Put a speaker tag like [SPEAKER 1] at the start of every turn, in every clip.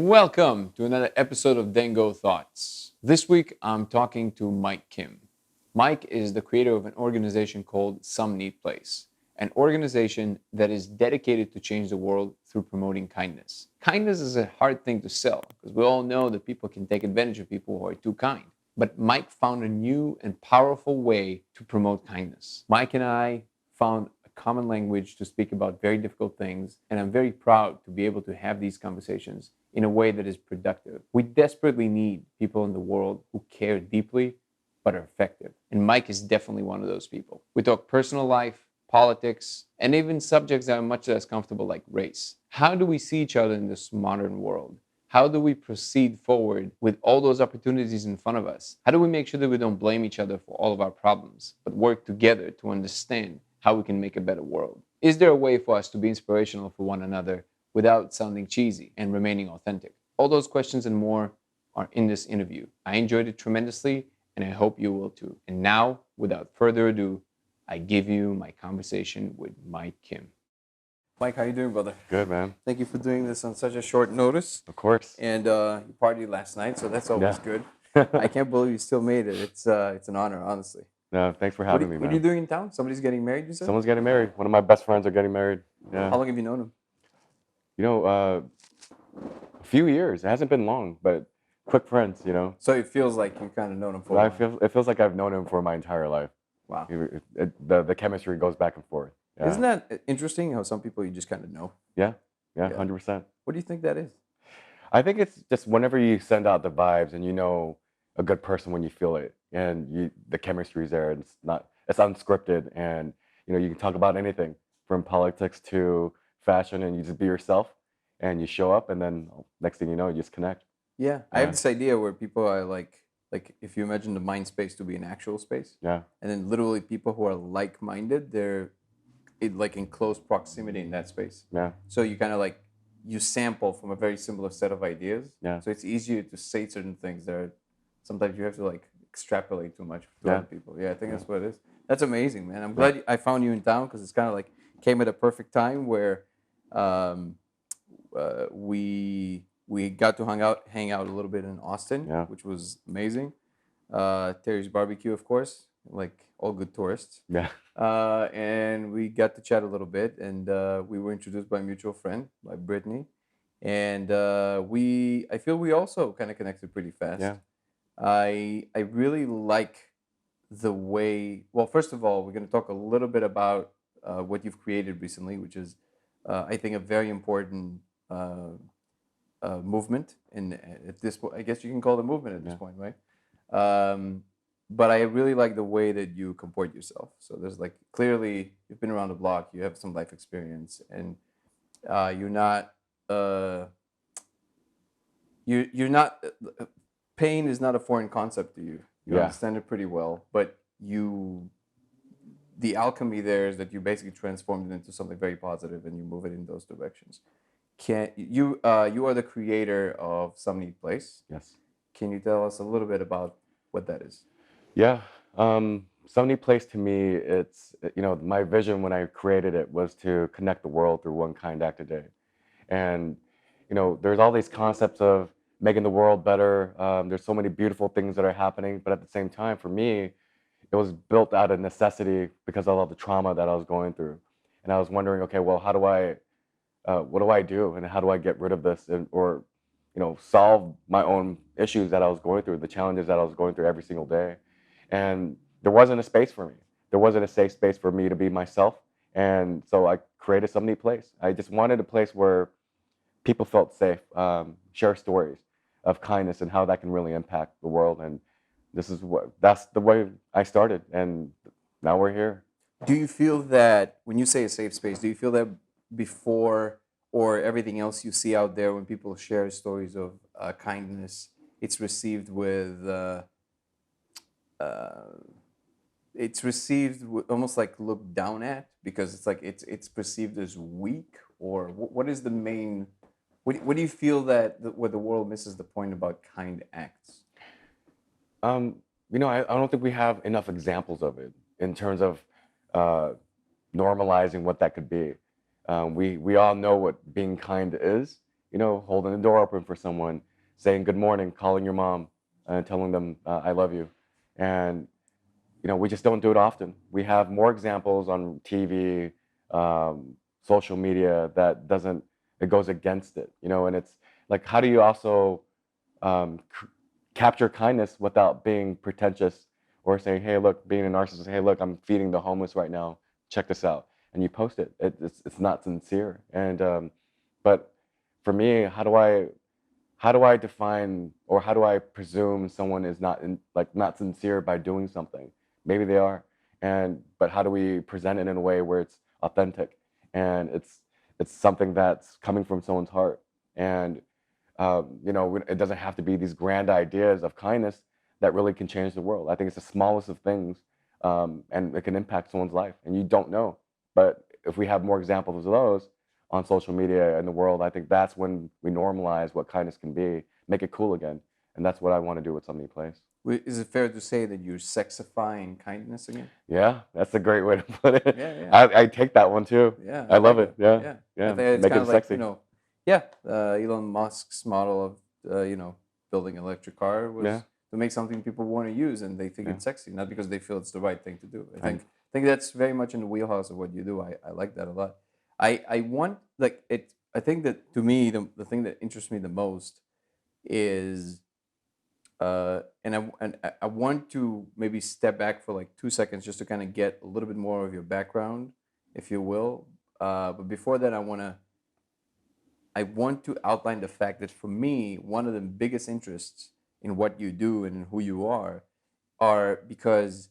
[SPEAKER 1] Welcome to another episode of Dengo Thoughts. This week I'm talking to Mike Kim. Mike is the creator of an organization called Sony Place, an organization that is dedicated to change the world through promoting kindness. Kindness is a hard thing to sell because we all know that people can take advantage of people who are too kind. But Mike found a new and powerful way to promote kindness. Mike and I found a common language to speak about very difficult things, and I'm very proud to be able to have these conversations in a way that is productive. We desperately need people in the world who care deeply but are effective. And Mike is definitely one of those people. We talk personal life, politics, and even subjects that are much less comfortable like race. How do we see each other in this modern world? How do we proceed forward with all those opportunities in front of us? How do we make sure that we don't blame each other for all of our problems, but work together to understand how we can make a better world? Is there a way for us to be inspirational for one another without sounding cheesy and remaining authentic? All those questions and more are in this interview. I enjoyed it tremendously, and I hope you will too. And now, without further ado, I give you my conversation with Mike Kim. Mike, how you doing, brother?
[SPEAKER 2] Good, man.
[SPEAKER 1] Thank you for doing this on such a short notice.
[SPEAKER 2] Of course.
[SPEAKER 1] And you partied last night, so that's always good. I can't believe you still made it. It's an honor, honestly.
[SPEAKER 2] No, thanks for having me, man.
[SPEAKER 1] What are you doing in town? Somebody's getting married, you said?
[SPEAKER 2] Someone's getting married. One of my best friends are getting married. Yeah.
[SPEAKER 1] How long have you known him?
[SPEAKER 2] A few years. It hasn't been long, but quick friends,
[SPEAKER 1] So it feels like you've kind of known him for
[SPEAKER 2] a while. It feels like I've known him for my entire life.
[SPEAKER 1] Wow.
[SPEAKER 2] The chemistry goes back and forth. Yeah.
[SPEAKER 1] Isn't that interesting how some people you just kind of know?
[SPEAKER 2] Yeah, 100%.
[SPEAKER 1] What do you think that is?
[SPEAKER 2] I think it's just whenever you send out the vibes and you know a good person when you feel it, and the chemistry is there, and it's unscripted, and you can talk about anything from politics to fashion, and you just be yourself, and you show up, and then next thing you know, you just connect.
[SPEAKER 1] Yeah, I have this idea where people are like if you imagine the mind space to be an actual space,
[SPEAKER 2] Yeah,
[SPEAKER 1] and then literally people who are like-minded, they're in close proximity in that space.
[SPEAKER 2] yeah,
[SPEAKER 1] So you kind of you sample from a very similar set of ideas.
[SPEAKER 2] yeah.
[SPEAKER 1] So it's easier to say certain things that are, sometimes you have to extrapolate too much to other people. Yeah, I think that's what it is. That's amazing, man. I'm glad I found you in town because it's kind of came at a perfect time where we got to hang out a little bit in Austin, which was amazing. Terry's Barbecue, of course, like all good tourists.
[SPEAKER 2] Yeah.
[SPEAKER 1] And we got to chat a little bit, and we were introduced by a mutual friend, by Brittany, and I feel we also kind of connected pretty fast.
[SPEAKER 2] Yeah.
[SPEAKER 1] I really like the way. Well, first of all, we're going to talk a little bit about what you've created recently, which is I think a very important movement. And at this point, I guess you can call it a movement at this point, right? But I really like the way that you comport yourself. So there's clearly you've been around the block, you have some life experience, and you're not pain is not a foreign concept to you. You understand it pretty well, but the alchemy there is that you basically transformed it into something very positive, and you move it in those directions. You are the creator of Sony Place.
[SPEAKER 2] Yes.
[SPEAKER 1] Can you tell us a little bit about what that is?
[SPEAKER 2] Yeah. Sony Place, to me, it's, my vision when I created it was to connect the world through one kind act a day. And, there's all these concepts of making the world better. There's so many beautiful things that are happening. But at the same time, for me, it was built out of necessity because of all the trauma that I was going through. And I was wondering, okay, well, what do I do? And how do I get rid of this or solve my own issues that I was going through, the challenges that I was going through every single day. And there wasn't a space for me. There wasn't a safe space for me to be myself. And so I created Sony Place. I just wanted a place where people felt safe, share stories of kindness and how that can really impact the world. And that's the way I started. And now we're here.
[SPEAKER 1] Do you feel that when you say a safe space, do you feel that before or everything else you see out there when people share stories of kindness, it's received with almost looked down at because it's perceived as weak? Or what is the main? What do you feel where the world misses the point about kind acts?
[SPEAKER 2] I don't think we have enough examples of it in terms of normalizing what that could be. We all know what being kind is, holding the door open for someone, saying good morning, calling your mom, and telling them I love you. And we just don't do it often. We have more examples on TV, social media it goes against it, and it's like, how do you also um, c- capture kindness without being pretentious or saying, hey, look, being a narcissist, hey, look, I'm feeding the homeless right now. Check this out. And you post it. It's not sincere. But for me, how do I define, or how do I presume someone is not sincere by doing something? Maybe they are, but how do we present it in a way where it's authentic and it's something that's coming from someone's heart? And it doesn't have to be these grand ideas of kindness that really can change the world. I think it's the smallest of things, and it can impact someone's life, and you don't know. But if we have more examples of those on social media and the world, I think that's when we normalize what kindness can be, make it cool again, and that's what I want to do with Sony Place.
[SPEAKER 1] Is it fair to say that you're sexifying kindness again?
[SPEAKER 2] Yeah, that's a great way to put it.
[SPEAKER 1] Yeah, yeah.
[SPEAKER 2] I take that one too.
[SPEAKER 1] Yeah,
[SPEAKER 2] I love
[SPEAKER 1] like
[SPEAKER 2] it.
[SPEAKER 1] that.
[SPEAKER 2] Yeah,
[SPEAKER 1] Yeah. I
[SPEAKER 2] yeah,
[SPEAKER 1] think it's
[SPEAKER 2] make
[SPEAKER 1] kind
[SPEAKER 2] it
[SPEAKER 1] of like,
[SPEAKER 2] sexy.
[SPEAKER 1] Elon Musk's model of, building an electric car was
[SPEAKER 2] Yeah,
[SPEAKER 1] to make something people want to use and they think
[SPEAKER 2] yeah.
[SPEAKER 1] it's sexy, not because they feel it's the right thing to do. I
[SPEAKER 2] And
[SPEAKER 1] think that's very much in the wheelhouse of what you do. I like that a lot. I want, like, it. I think that, to me, the thing that interests me the most is, and I want to maybe step back for like 2 seconds just to kind of get a little bit more of your background, if you will. But before that, I want to outline the fact that, for me, one of the biggest interests in what you do and in who you are because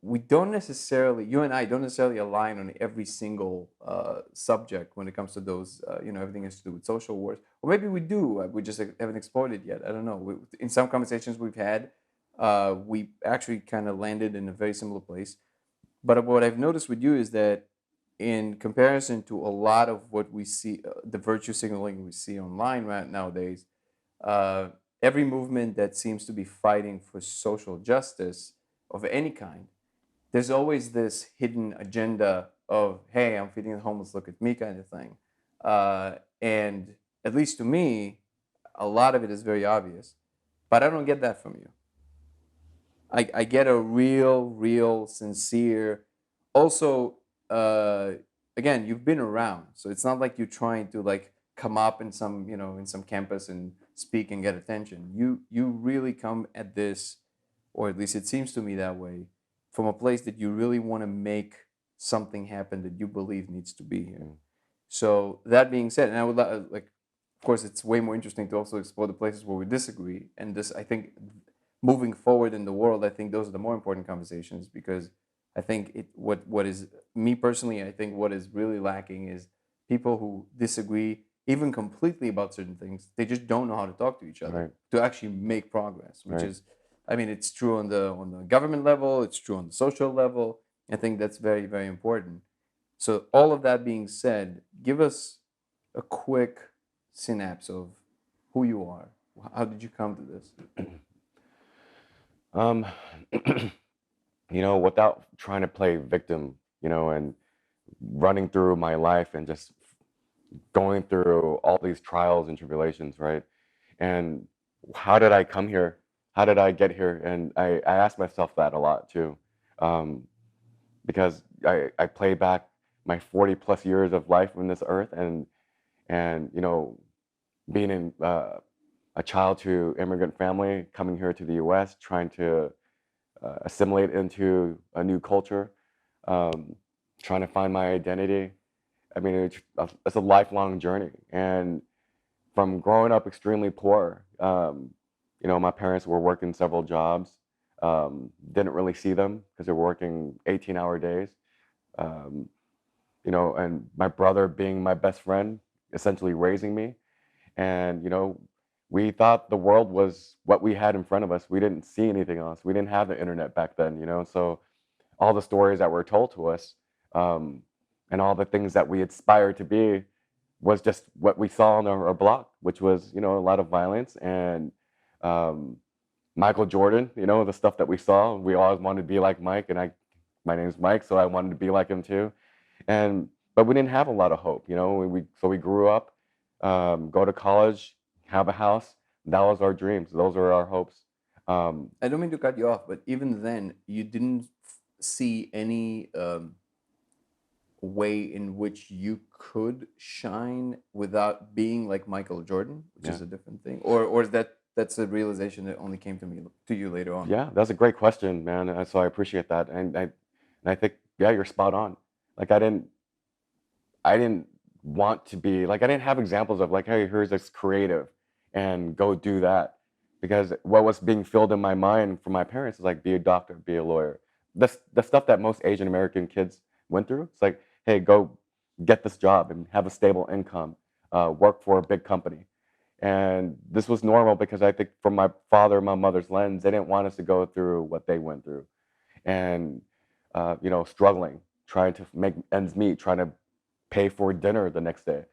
[SPEAKER 1] we don't necessarily, you and I don't necessarily align on every single subject when it comes to those, everything has to do with social wars. Or maybe we do, we just haven't explored it yet. I don't know. In some conversations we've had, we actually kind of landed in a very similar place. But what I've noticed with you is that, in comparison to a lot of what we see, the virtue signaling we see online right nowadays, uh, every movement that seems to be fighting for social justice of any kind, there's always this hidden agenda of, hey, I'm feeding the homeless, look at me, kind of thing. And at least to me, a lot of it is very obvious. But I don't get that from you. I get a real, sincere. Also, uh, again, you've been around, so it's not like you're trying to, like, come up in some, in some campus and speak and get attention. You really come at this, or at least it seems to me that way, from a place that you really want to make something happen that you believe needs to be here.
[SPEAKER 2] mm,
[SPEAKER 1] So that being said, and I would like, of course, it's way more interesting to also explore the places where we disagree. And this, I think, moving forward in the world, I think those are the more important conversations, because I think what is, me personally, I think what is really lacking is people who disagree even completely about certain things. They just don't know how to talk to each other
[SPEAKER 2] right,
[SPEAKER 1] to actually make progress, which
[SPEAKER 2] right.
[SPEAKER 1] is, I mean, it's true on the government level, it's true on the social level. I think that's very, very important. So, all of that being said, give us a quick synapse of who you are. How did you come to this?
[SPEAKER 2] Um, without trying to play victim, and running through my life and just going through all these trials and tribulations, right? And how did I come here? How did I get here? And I ask myself that a lot too, um, because I play back my 40 plus years of life on this earth, and being in a child to immigrant family, coming here to the U.S., trying to assimilate into a new culture, um, trying to find my identity. I mean, it's a lifelong journey. And from growing up extremely poor, my parents were working several jobs, didn't really see them because they were working 18-hour days. Um, and my brother being my best friend, essentially raising me. And, we thought the world was what we had in front of us. We didn't see anything else. We didn't have the internet back then, so all the stories that were told to us, um, and all the things that we aspired to be was just what we saw on our block, which was, a lot of violence and um, Michael Jordan, the stuff that we saw. We always wanted to be like Mike, and my name's Mike, so I wanted to be like him too. But we didn't have a lot of hope, so we grew up go to college, have a house. That was our dreams. Those were our hopes.
[SPEAKER 1] I don't mean to cut you off, but even then, you didn't see any way in which you could shine without being like Michael Jordan, which
[SPEAKER 2] Yeah.
[SPEAKER 1] is a different thing, or is that's a realization that only came to you later on?
[SPEAKER 2] Yeah, that's a great question, man. So I appreciate that, and I think yeah, you're spot on. Like I didn't want to be like I didn't have examples of like, hey, here's this creative, and go do that, because what was being filled in my mind from my parents is like, be a doctor, be a lawyer. The stuff that most Asian American kids went through. It's like, hey, go get this job and have a stable income, work for a big company. And this was normal because I think from my father, my mother's lens, they didn't want us to go through what they went through, and struggling, trying to make ends meet, trying to pay for dinner the next day.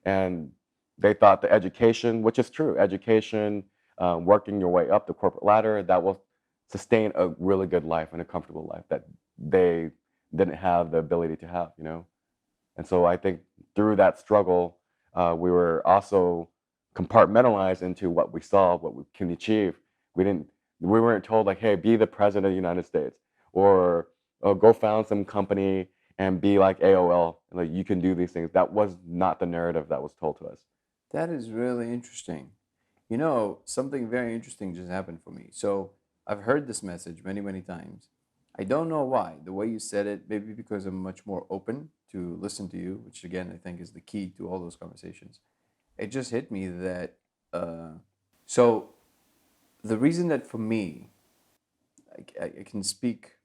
[SPEAKER 2] And they thought the education, which is true, education, working your way up the corporate ladder, that will sustain a really good life and a comfortable life that they didn't have the ability to have, you know? And so I think through that struggle, we were also compartmentalized into what we saw, what we can achieve. We weren't told like, hey, be the president of the United States, or go found some company and be like AOL, and like you can do these things. That was not the narrative that was told to us.
[SPEAKER 1] That is really interesting. You know, something very interesting just happened for me. So I've heard this message many, many times. I don't know why. The way you said it, maybe because I'm much more open to listen to you, which again I think is the key to all those conversations. It just hit me that so the reason that for me, I can speak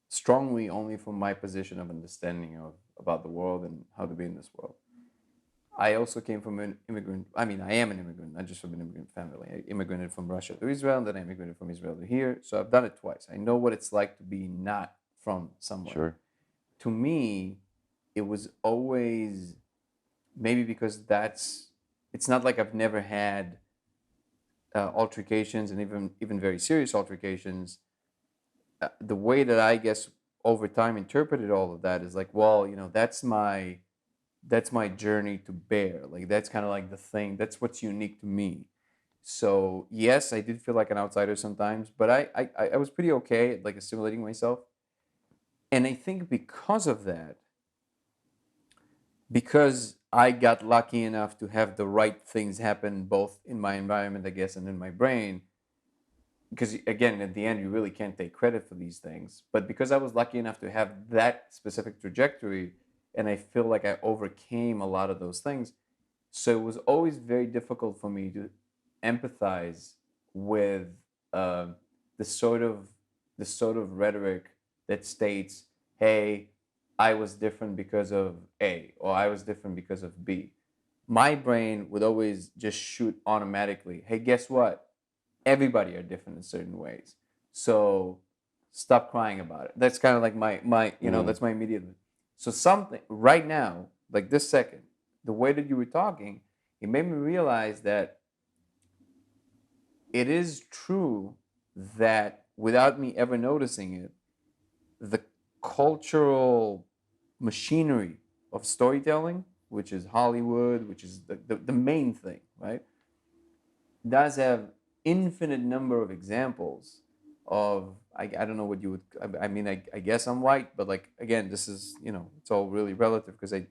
[SPEAKER 1] strongly only from my position of understanding of about the world and how to be in this world. I also came from an immigrant. I mean, I am an immigrant, not just from an immigrant family. I immigrated from Russia to Israel, and then I immigrated from Israel to here. So I've done it twice. I know what it's like to be not from somewhere.
[SPEAKER 2] Sure.
[SPEAKER 1] To me, it was always maybe because it's not like I've never had altercations and even very serious altercations. The way that I guess over time interpreted all of that is like, well, that's my journey to bear. Like that's kind of like the thing. That's what's unique to me. So yes, I did feel like an outsider sometimes, but I was pretty okay at like assimilating myself. And I think because of that, because I got lucky enough to have the right things happen both in my environment, I guess, and in my brain. Because again, at the end, you really can't take credit for these things. But because I was lucky enough to have that specific trajectory, and I feel like I overcame a lot of those things, so it was always very difficult for me to empathize with uh, the sort of the sort of rhetoric that states, "Hey, I was different because of A, or I was different because of B." My brain would always just shoot automatically. Hey, guess what? Everybody are different in certain ways. So stop crying about it. That's kind of like my
[SPEAKER 2] Mm.
[SPEAKER 1] that's my immediate. So something right now, like this second, the way that you were talking, it made me realize that it is true that without me ever noticing it, the cultural machinery of storytelling, which is Hollywood, which is the main thing, right, does have infinite number of examples of I don't know what you would I mean I guess I'm white, but like again, this is it's all really relative because I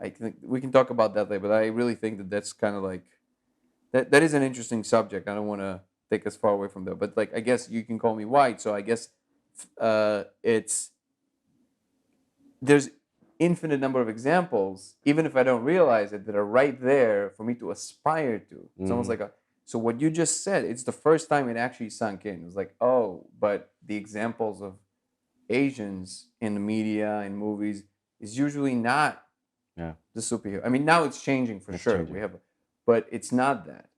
[SPEAKER 1] think we can talk about that later, but I really think that that's kind of like that is an interesting subject. I don't want to take us far away from that, but like I guess you can call me white, so I guess it's there's infinite number of examples, even if I don't realize it, that are right there for me to aspire to. It's almost
[SPEAKER 2] Hmm.
[SPEAKER 1] like a so what you just said, it's the first time it actually sunk in. It was like, oh, but the examples of Asians in the media and movies is usually not
[SPEAKER 2] Yeah,
[SPEAKER 1] the superhero. I mean, now it's changing for
[SPEAKER 2] it's
[SPEAKER 1] sure. We
[SPEAKER 2] changing.
[SPEAKER 1] have, but it's not that.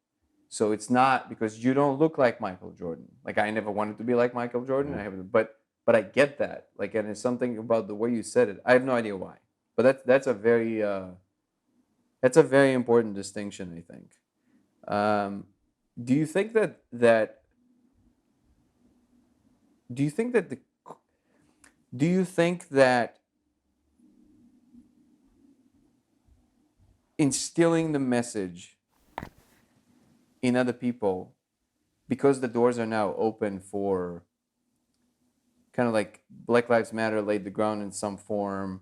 [SPEAKER 1] So it's not because you don't look like Michael Jordan. Like I never wanted to be like Michael Jordan.
[SPEAKER 2] Yeah.
[SPEAKER 1] I have, but I get that. Like, and it's something about the way you said it. I have no idea why, but that's a very important distinction. I think. Um, do you think that do you think that the do you think that instilling the message in other people, because the doors are now open for kind of like Black Lives Matter laid the ground in some form.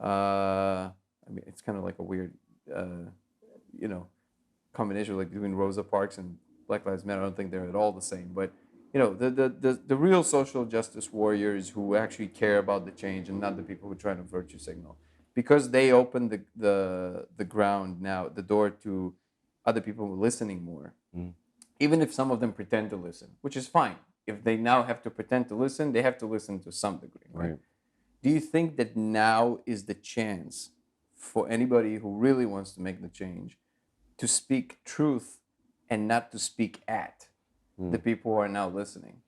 [SPEAKER 1] I mean, it's kind of like a weird, you know, combination like between Rosa Parks and Black Lives Matter. I don't think they're at all the same, but you know, the real social justice warriors who actually care about the change and not the people who try to virtue signal, because they open the ground now, the door to other people listening more,
[SPEAKER 2] Mm.
[SPEAKER 1] even if some of them pretend to listen, which is fine. If they now have to pretend to listen, they have to listen to some degree, right?
[SPEAKER 2] Right.
[SPEAKER 1] Do you think that now is the chance for anybody who really wants to make the change to speak truth and not to speak at the
[SPEAKER 2] Mm.
[SPEAKER 1] people who are now listening?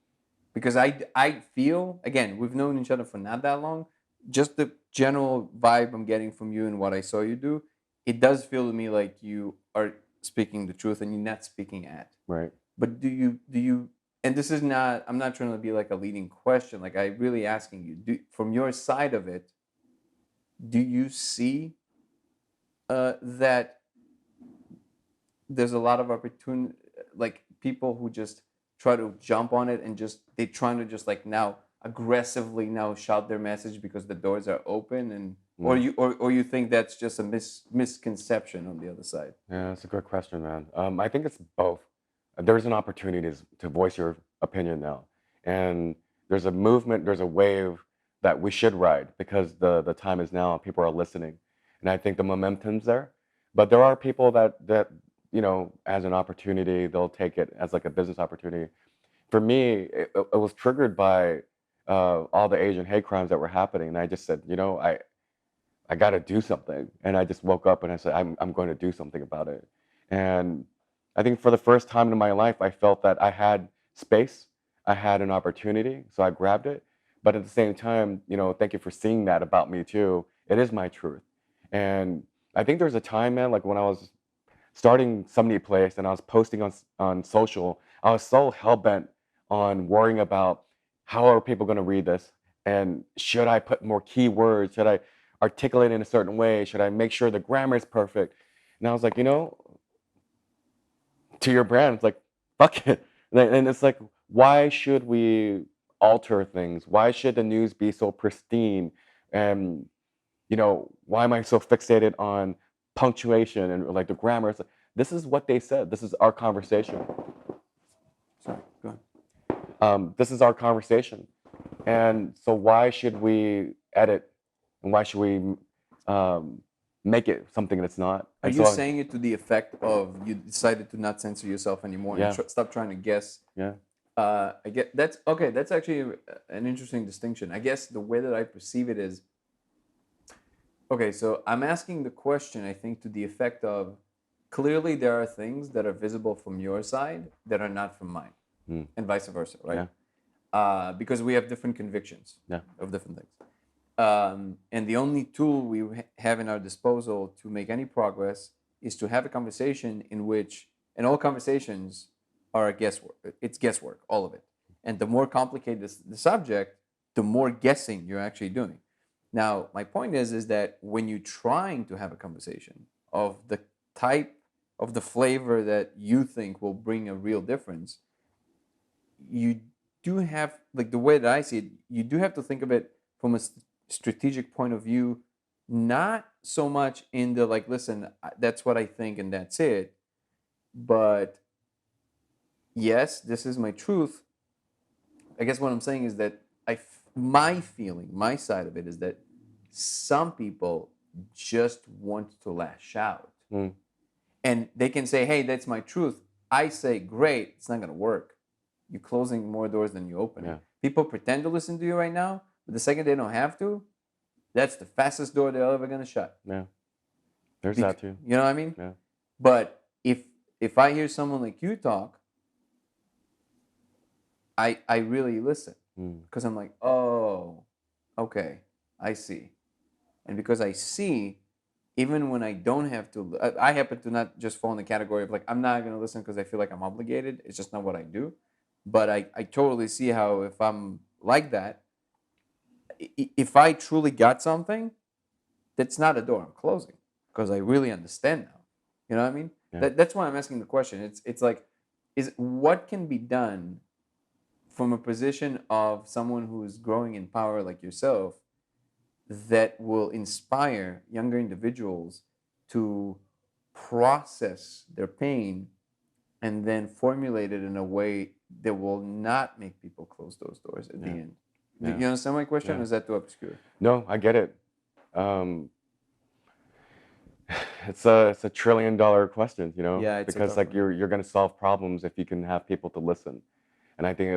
[SPEAKER 1] Because I feel, again, we've known each other for not that long, just the general vibe I'm getting from you and what I saw you do, it does feel to me like you are speaking the truth and you're not speaking at.
[SPEAKER 2] Right.
[SPEAKER 1] But do you and this is not, I'm not trying to be like a leading question, like I really asking you, from your side of it, do you see that there's a lot of opportunity, like people who just try to jump on it and just they trying to just like now aggressively now shout their message because the doors are open, and
[SPEAKER 2] Mm.
[SPEAKER 1] or you think that's just a misconception on the other side?
[SPEAKER 2] Yeah, that's a good question, man. I think it's both. There's an opportunity to voice your opinion now, and there's a movement, there's a wave that we should ride because the time is now. People are listening, and I think the momentum's there. But there are people that as an opportunity, they'll take it as like a business opportunity. For me, it was triggered by all the Asian hate crimes that were happening, and I just said, I got to do something. And I just woke up and I said, I'm going to do something about it. And I think for the first time in my life, I felt that I had space, I had an opportunity, so I grabbed it. But at the same time, thank you for seeing that about me too. It is my truth. And I think there's a time, man, like when I was starting Sony Place and I was posting on social, I was so hell bent on worrying about how are people going to read this, and should I put more keywords? Should I articulate in a certain way? Should I make sure the grammar is perfect? And I was like, to your brand, it's like, fuck it. And it's like, why should we alter things? Why should the news be so pristine? And why am I so fixated on punctuation and like the grammar? It's like, this is what they said. This is our conversation.
[SPEAKER 1] Sorry, go ahead.
[SPEAKER 2] This is our conversation. And so why should we edit and why should we make it something that's not?
[SPEAKER 1] Are
[SPEAKER 2] And
[SPEAKER 1] you
[SPEAKER 2] so,
[SPEAKER 1] saying it to the effect of you decided to not censor yourself anymore and
[SPEAKER 2] yeah,
[SPEAKER 1] stop trying to guess?
[SPEAKER 2] yeah,
[SPEAKER 1] I get that's okay. That's actually an interesting distinction. I guess the way that I perceive it is, okay, so I'm asking the question, I think, to the effect of, clearly there are things that are visible from your side that are not from mine,
[SPEAKER 2] mm,
[SPEAKER 1] and vice versa, right?
[SPEAKER 2] yeah,
[SPEAKER 1] Because we have different convictions
[SPEAKER 2] yeah,
[SPEAKER 1] of different things. And the only tool we have in our disposal to make any progress is to have a conversation in which, and all conversations are guesswork. It's guesswork, all of it. And the more complicated the subject, the more guessing you're actually doing. Now, my point is that when you're trying to have a conversation of the type of the flavor that you think will bring a real difference, you do have, like the way that I see it, you do have to think of it from a strategic point of view, not so much in the like, listen, that's what I think and that's it, but yes, this is my truth. I guess what I'm saying is that my feeling, my side of it is that some people just want to lash out,
[SPEAKER 2] mm,
[SPEAKER 1] and they can say, hey, that's my truth. I say, great, it's not going to work. You're closing more doors than you're opening.
[SPEAKER 2] yeah,
[SPEAKER 1] People pretend to listen to you right now, but the second they don't have to, that's the fastest door they're ever going to shut.
[SPEAKER 2] yeah. There's that too.
[SPEAKER 1] You know what I mean?
[SPEAKER 2] Yeah,
[SPEAKER 1] But if I hear someone like you talk, I really listen,
[SPEAKER 2] mm,
[SPEAKER 1] because I'm like, oh, okay, I see. And because I see, even when I don't have to, I happen to not just fall in the category of like, I'm not going to listen because I feel like I'm obligated. It's just not what I do. But I totally see how, if I'm like that, if I truly got something, that's not a door I'm closing. because I really understand now. You know what I mean?
[SPEAKER 2] Yeah.
[SPEAKER 1] That's why I'm asking the question. It's like, is what can be done from a position of someone who's growing in power like yourself that will inspire younger individuals to process their pain and then formulate it in a way that will not make people close those doors at the
[SPEAKER 2] Yeah.
[SPEAKER 1] end.
[SPEAKER 2] Yeah.
[SPEAKER 1] You understand my question?
[SPEAKER 2] Yeah.
[SPEAKER 1] Or is that too obscure?
[SPEAKER 2] No, I get it. It's a $1 trillion question, you know,
[SPEAKER 1] Yeah, it's a
[SPEAKER 2] because
[SPEAKER 1] tough
[SPEAKER 2] like
[SPEAKER 1] one.
[SPEAKER 2] you're gonna solve problems if you can have people to listen. And I think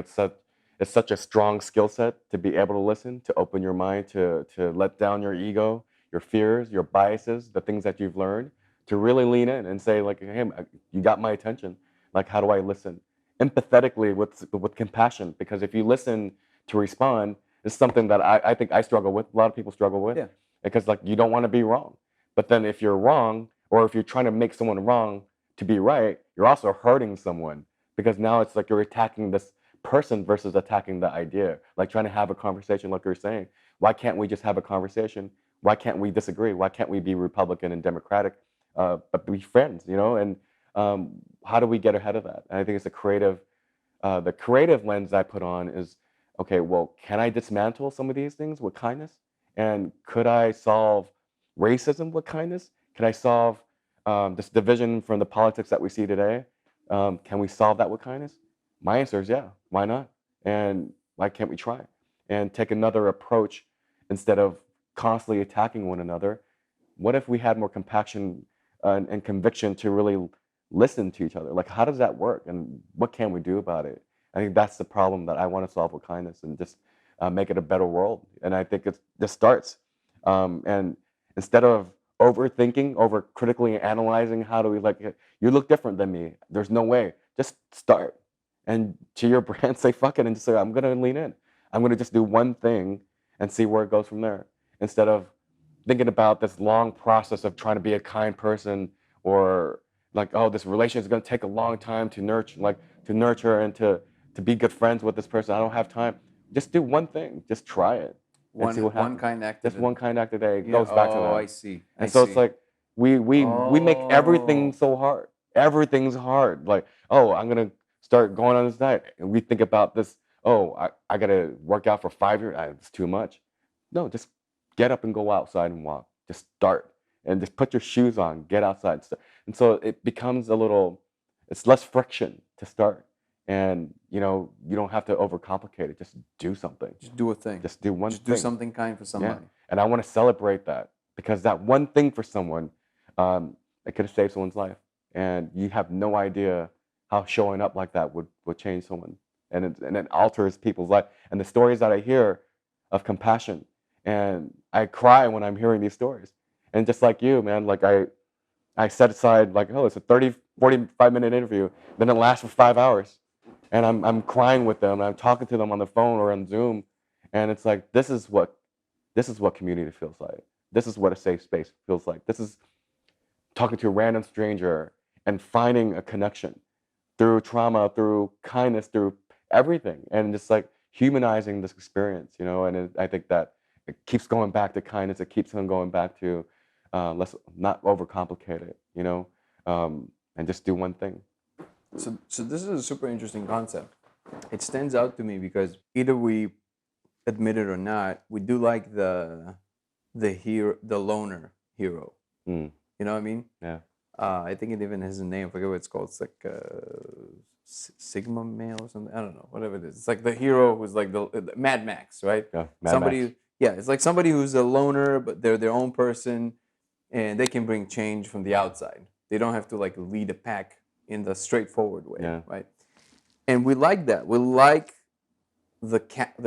[SPEAKER 2] it's such a strong skill set to be able to listen, to open your mind, to let down your ego, your fears, your biases, the things that you've learned, to really lean in and say like, hey, you got my attention. Like, how do I listen? Empathetically with compassion, because if you listen to respond, it's something that I think I struggle with. A lot of people struggle with,
[SPEAKER 1] Yeah.
[SPEAKER 2] because like you don't want to be wrong. But then if you're wrong, or if you're trying to make someone wrong to be right, you're also hurting someone, because now it's like you're attacking this person versus attacking the idea. Like trying to have a conversation, like you're saying. Why can't we just have a conversation? Why can't we disagree? Why can't we be Republican and Democratic, but be friends? You know, and how do we get ahead of that? And I think it's the creative lens I put on is, okay, well, can I dismantle some of these things with kindness? And could I solve racism with kindness? Can I solve this division from the politics that we see today? Can we solve that with kindness? My answer is yeah. Why not? And why can't we try and take another approach instead of constantly attacking one another? What if we had more compassion and conviction to really listen to each other? Like, how does that work, and what can we do about it? I think that's the problem that I want to solve with kindness, and just make it a better world. And I think this starts, and instead of overthinking, over critically analyzing, how do we like you look different than me? There's no way. Just start, and to your brand, say fuck it, and just say I'm gonna lean in. I'm gonna just do one thing and see where it goes from there, instead of thinking about this long process of trying to be a kind person, or like, oh, this relationship is going to take a long time to nurture, and to be good friends with this person. I don't have time. Just do one thing. Just try it and see what
[SPEAKER 1] One
[SPEAKER 2] happens.
[SPEAKER 1] kind act
[SPEAKER 2] Just
[SPEAKER 1] at a
[SPEAKER 2] one kind act a day. It
[SPEAKER 1] yeah.
[SPEAKER 2] goes back to
[SPEAKER 1] Oh, I
[SPEAKER 2] that.
[SPEAKER 1] see. I
[SPEAKER 2] And so it's
[SPEAKER 1] see.
[SPEAKER 2] like we make everything
[SPEAKER 1] Oh,
[SPEAKER 2] so hard. Everything's hard. Like, oh, I'm gonna start going on this diet, and we think about this. Oh, I gotta work out for 5 years. It's too much. No, just get up and go outside and walk. Just start, and just put your shoes on. Get outside. And so it becomes it's less friction to start. And you don't have to overcomplicate it. Just do something.
[SPEAKER 1] just do a thing.
[SPEAKER 2] Just do one
[SPEAKER 1] Just do
[SPEAKER 2] thing.
[SPEAKER 1] something kind for
[SPEAKER 2] Yeah.
[SPEAKER 1] somebody.
[SPEAKER 2] And I want to celebrate that, because that one thing for someone, it could have saved someone's life. And you have no idea how showing up like that would change someone. And it alters people's life. And the stories that I hear of compassion, and I cry when I'm hearing these stories. And just like you, man, like I set aside, like, oh, it's a 30, 45-minute interview. Then it lasts for 5 hours. And I'm crying with them. And I'm talking to them on the phone or on Zoom. And it's like, this is what community feels like. This is what a safe space feels like. This is talking to a random stranger and finding a connection through trauma, through kindness, through everything. And just like humanizing this experience, and I think that it keeps going back to kindness. It keeps on going back to let's not overcomplicate it, and just do one thing.
[SPEAKER 1] So this is a super interesting concept. It stands out to me because either we admit it or not, we do like the loner hero.
[SPEAKER 2] Mm,
[SPEAKER 1] You know what I mean?
[SPEAKER 2] yeah.
[SPEAKER 1] I think it even has a name. I forget what it's called. It's like Sigma male or something. I don't know. Whatever it is. It's like the hero who's like the Mad Max, right?
[SPEAKER 2] Yeah. Mad
[SPEAKER 1] Somebody.
[SPEAKER 2] Max.
[SPEAKER 1] Yeah, it's like somebody who's a loner, but they're their own person, and they can bring change from the outside. They don't have to like lead a pack in the straightforward way,
[SPEAKER 2] Yeah.
[SPEAKER 1] right? And we like that. We like the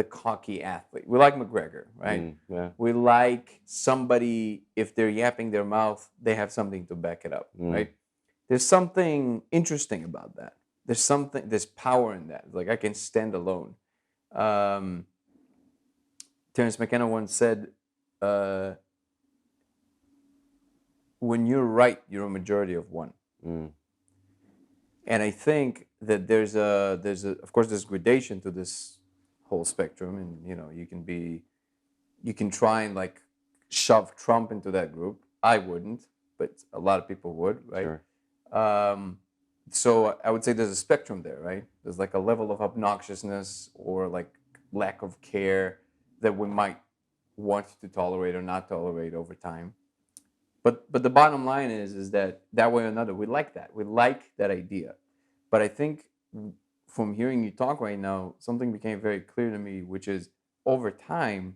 [SPEAKER 1] cocky athlete. We like McGregor, right?
[SPEAKER 2] Yeah.
[SPEAKER 1] We like somebody, if they're yapping their mouth, they have something to back it up, right? There's something interesting about that. There's power in that. Like, I can stand alone. Terence McKenna once said, when you're right, you're a majority of one. And I think that there's of course there's gradation to this whole spectrum, and you can try and like shove Trump into that group. I wouldn't. but a lot of people would, right?
[SPEAKER 2] Sure.
[SPEAKER 1] So I would say there's a spectrum there, right? There's like a level of obnoxiousness or like lack of care that we might want to tolerate or not tolerate over time. But the bottom line is that way or another, we like that. We like that idea. But I think from hearing you talk right now, something became very clear to me, which is over time,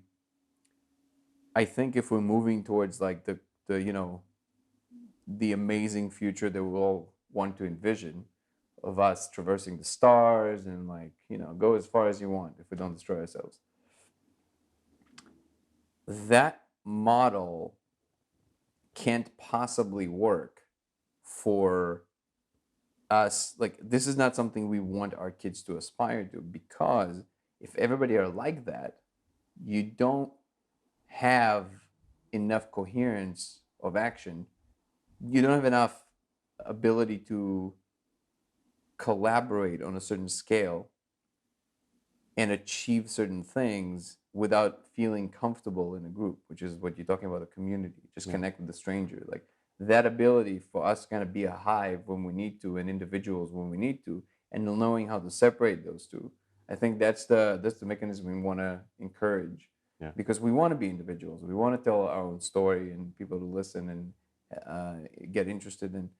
[SPEAKER 1] I think if we're moving towards like the the amazing future that we all want to envision of us traversing the stars and like, go as far as you want if we don't destroy ourselves. That model can't possibly work for us. Like, this is not something we want our kids to aspire to, because if everybody are like that, you don't have enough coherence of action. You don't have enough ability to collaborate on a certain scale and achieve certain things without feeling comfortable in a group, which is what you're talking about, a community. Just connect with the stranger. Like, that ability for us to kind of be a hive when we need to and individuals when we need to, and knowing how to separate those two. I think that's the mechanism we want to encourage,
[SPEAKER 2] Yeah.
[SPEAKER 1] because we want to be individuals. We want to tell our own story and people to listen and get interested in.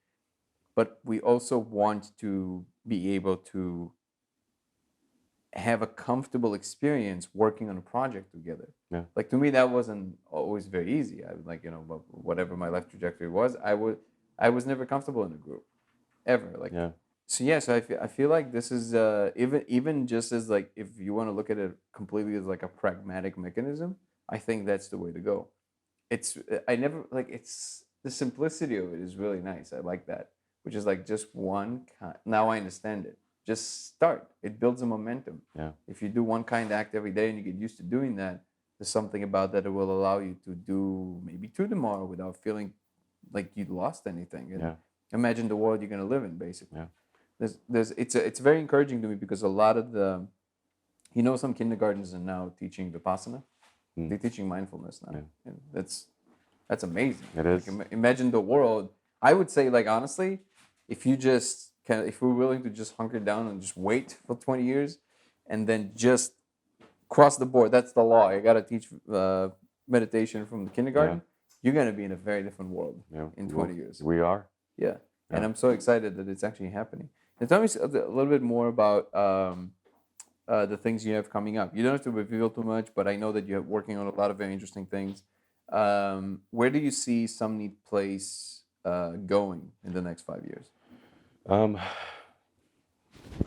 [SPEAKER 1] But we also want to be able to have a comfortable experience working on a project together.
[SPEAKER 2] Yeah.
[SPEAKER 1] Like, to me, that wasn't always very easy. I like, whatever my life trajectory was, I was never comfortable in a group, ever. Like,
[SPEAKER 2] Yeah.
[SPEAKER 1] so I feel like this is even just as, like, if you want to look at it completely as like a pragmatic mechanism, I think that's the way to go. It's I never like it's the simplicity of it is really nice. I like that, which is like just one kind. Now I understand it. Just start. It builds a momentum.
[SPEAKER 2] Yeah.
[SPEAKER 1] If you do one kind act every day and you get used to doing that, there's something about that will allow you to do maybe two tomorrow without feeling like you lost anything. And
[SPEAKER 2] Yeah.
[SPEAKER 1] imagine the world you're going to live in, basically.
[SPEAKER 2] Yeah.
[SPEAKER 1] It's very encouraging to me, because a lot of some kindergartens are now teaching vipassana. They're teaching mindfulness now.
[SPEAKER 2] Yeah.
[SPEAKER 1] And that's amazing.
[SPEAKER 2] It is.
[SPEAKER 1] Like, imagine the world. I would say, like, honestly, if we're willing to just hunker down and just wait for 20 years and then just cross the board, that's the law. You got to teach meditation from the kindergarten. You're going to be in a very different world in 20 years.
[SPEAKER 2] We are.
[SPEAKER 1] Yeah. And I'm so excited that it's actually happening. And tell me a little bit more about the things you have coming up. You don't have to reveal too much, but I know that you're working on a lot of very interesting things. Where do you see Sony Place going in the next 5 years?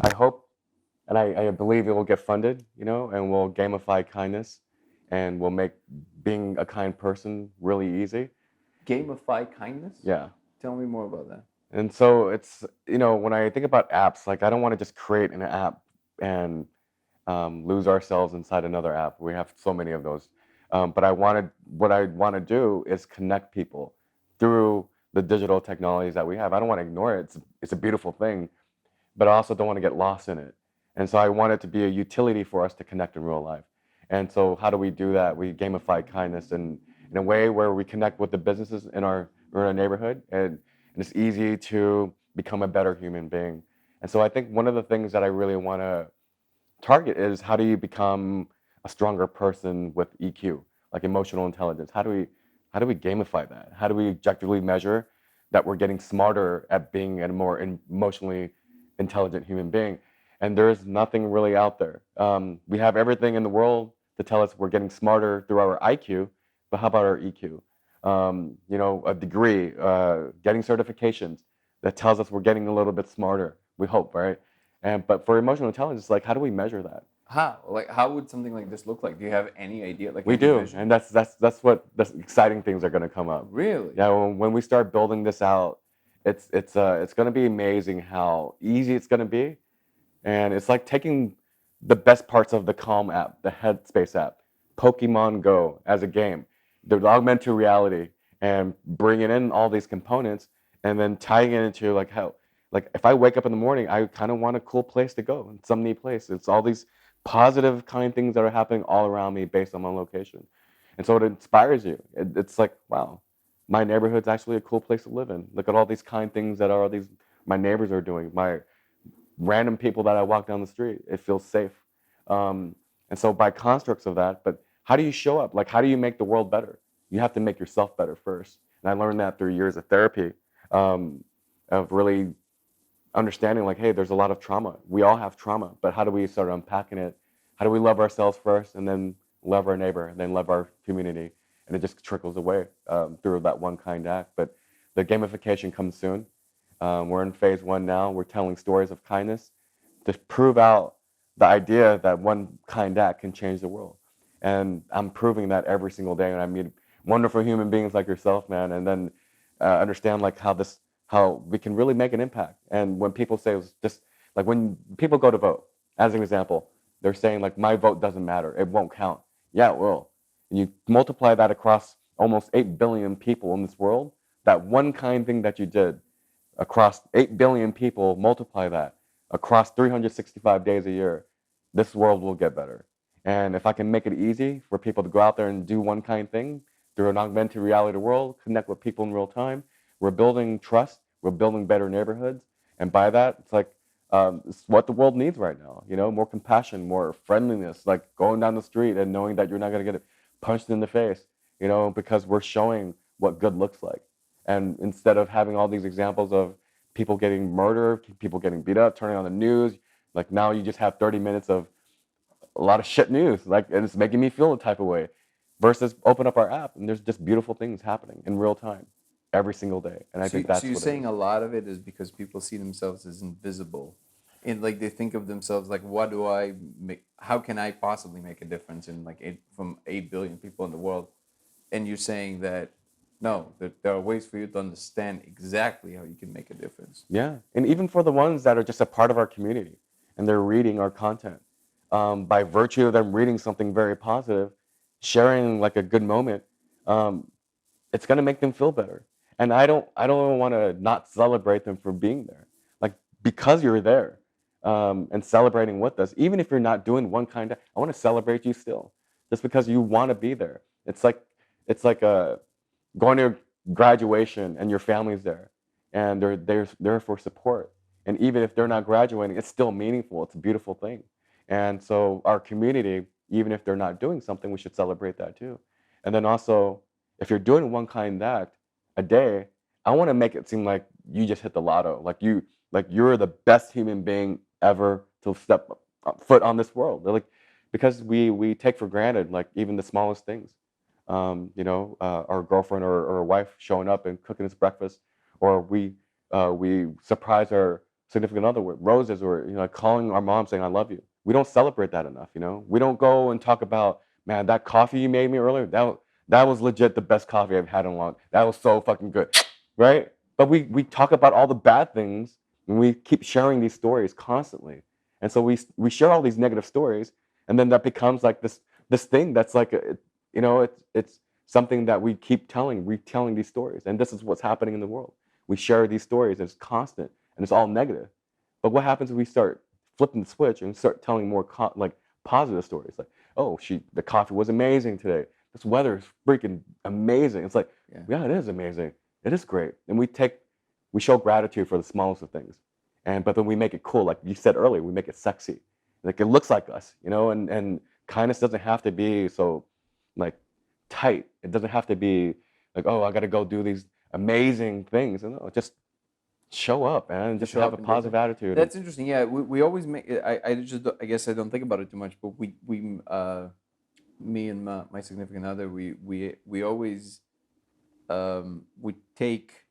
[SPEAKER 2] I hope, and I believe it will get funded, and we'll gamify kindness, and we'll make being a kind person really easy.
[SPEAKER 1] Gamify kindness?
[SPEAKER 2] Yeah.
[SPEAKER 1] Tell me more about that.
[SPEAKER 2] And so it's, when I think about apps, like, I don't want to just create an app and lose ourselves inside another app. We have so many of those. But what I want to do is connect people through the digital technologies that we have. I don't want to ignore it. It's a beautiful thing, but I also don't want to get lost in it. And so I want it to be a utility for us to connect in real life. And so how do we do that? We gamify kindness in a way where we connect with the businesses in our neighborhood, and it's easy to become a better human being. And so I think one of the things that I really want to target is, how do you become a stronger person with EQ, like emotional intelligence? How do we gamify that? How do we objectively measure that we're getting smarter at being a more emotionally intelligent human being? And there's nothing really out there. We have everything in the world to tell us we're getting smarter through our IQ, but how about our EQ? A degree, getting certifications that tells us we're getting a little bit smarter. We hope, right? But for emotional intelligence, like, how do we measure that?
[SPEAKER 1] How? Like, how would something like this look like? Do you have any idea? Like,
[SPEAKER 2] We do, and that's what the exciting things are going to come up.
[SPEAKER 1] Really?
[SPEAKER 2] Yeah, when we start building this out, it's going to be amazing how easy it's going to be, and it's like taking the best parts of the Calm app, the Headspace app, Pokemon Go as a game, the augmented reality, and bringing in all these components, and then tying it into like how. Like, if I wake up in the morning, I kind of want a cool place to go, some neat place. It's all these positive kind things that are happening all around me based on my location. And so it inspires you. It's like, wow, my neighborhood's actually a cool place to live in. Look at all these kind things that are these my neighbors are doing. My random people that I walk down the street. It feels safe. And so by constructs of that, but how do you show up? Like, how do you make the world better? You have to make yourself better first. And I learned that through years of therapy, of really understanding like, hey, there's a lot of trauma. We all have trauma, but how do we start unpacking it? How do we love ourselves first and then love our neighbor and then love our community? And it just trickles away through that one kind act. But the gamification comes soon. We're in phase 1 now. We're telling stories of kindness to prove out the idea that one kind act can change the world. And I'm proving that every single day when I meet wonderful human beings like yourself, man, and then understand like how we can really make an impact. And when people say it's just like when people go to vote, as an example, they're saying like my vote doesn't matter, it won't count. Yeah, it will. And you multiply that across almost 8 billion people in this world, that one kind thing that you did across 8 billion people, multiply that across 365 days a year, this world will get better. And if I can make it easy for people to go out there and do one kind thing through an augmented reality world, connect with people in real time, we're building trust, we're building better neighborhoods. And by that, it's like, it's what the world needs right now, you know, more compassion, more friendliness, like going down the street and knowing that you're not going to get punched in the face, you know, because we're showing what good looks like. And instead of having all these examples of people getting murdered, people getting beat up, turning on the news, like now you just have 30 minutes of a lot of shit news, like, and it's making me feel a type of way. Versus open up our app and there's just beautiful things happening in real time every single day. And I
[SPEAKER 1] So,
[SPEAKER 2] think
[SPEAKER 1] so
[SPEAKER 2] that's
[SPEAKER 1] you're
[SPEAKER 2] what it
[SPEAKER 1] saying
[SPEAKER 2] is.
[SPEAKER 1] a lot of it is because people see themselves as invisible, and like they think of themselves like, what do I make? How can I possibly make a difference in like from 8 billion people in the world? And you're saying that no, that there are ways for you to understand exactly how you can make a difference.
[SPEAKER 2] Yeah. And even for the ones that are just a part of our community and they're reading our content, by virtue of them reading something very positive, sharing like a good moment, um, it's going to make them feel better. And I don't want to not celebrate them for being there. Like because you're there, and celebrating with us, even if you're not doing one kind of, I want to celebrate you still, just because you want to be there. It's like a going to graduation and your family's there, and they're there for support. And even if they're not graduating, it's still meaningful. It's a beautiful thing. And so our community, even if they're not doing something, we should celebrate that too. And then also, if you're doing one kind act a day, I want to make it seem like you just hit the lotto, like you're the best human being ever to step foot on this world. Like because we take for granted like even the smallest things. Our girlfriend or wife showing up and cooking us breakfast, or we surprise our significant other with roses, or calling our mom saying I love you. We don't celebrate that enough. We don't go and talk about, man, that coffee you made me earlier, that was legit the best coffee I've had in a long. That was so fucking good, right? But we talk about all the bad things, and we keep sharing these stories constantly, and so we share all these negative stories, and then that becomes like this thing that's like it's something that we keep retelling these stories, and this is what's happening in the world. We share these stories, and it's constant, and it's all negative. But what happens if we start flipping the switch and start telling more like positive stories, like, oh, the coffee was amazing today. This weather is freaking amazing. It's like,
[SPEAKER 1] Yeah.
[SPEAKER 2] yeah, it is amazing. It is great, and we show gratitude for the smallest of things, but then we make it cool, like you said earlier. We make it sexy, like it looks like us, and kindness doesn't have to be so like tight. It doesn't have to be like, oh, I got to go do these amazing things. And no, just show up, man, and
[SPEAKER 1] Just
[SPEAKER 2] just
[SPEAKER 1] show
[SPEAKER 2] have
[SPEAKER 1] up
[SPEAKER 2] a
[SPEAKER 1] and do it.
[SPEAKER 2] positive attitude. And
[SPEAKER 1] That's interesting. Yeah, we always make. I guess I don't think about it too much, but me and my significant other, we always we take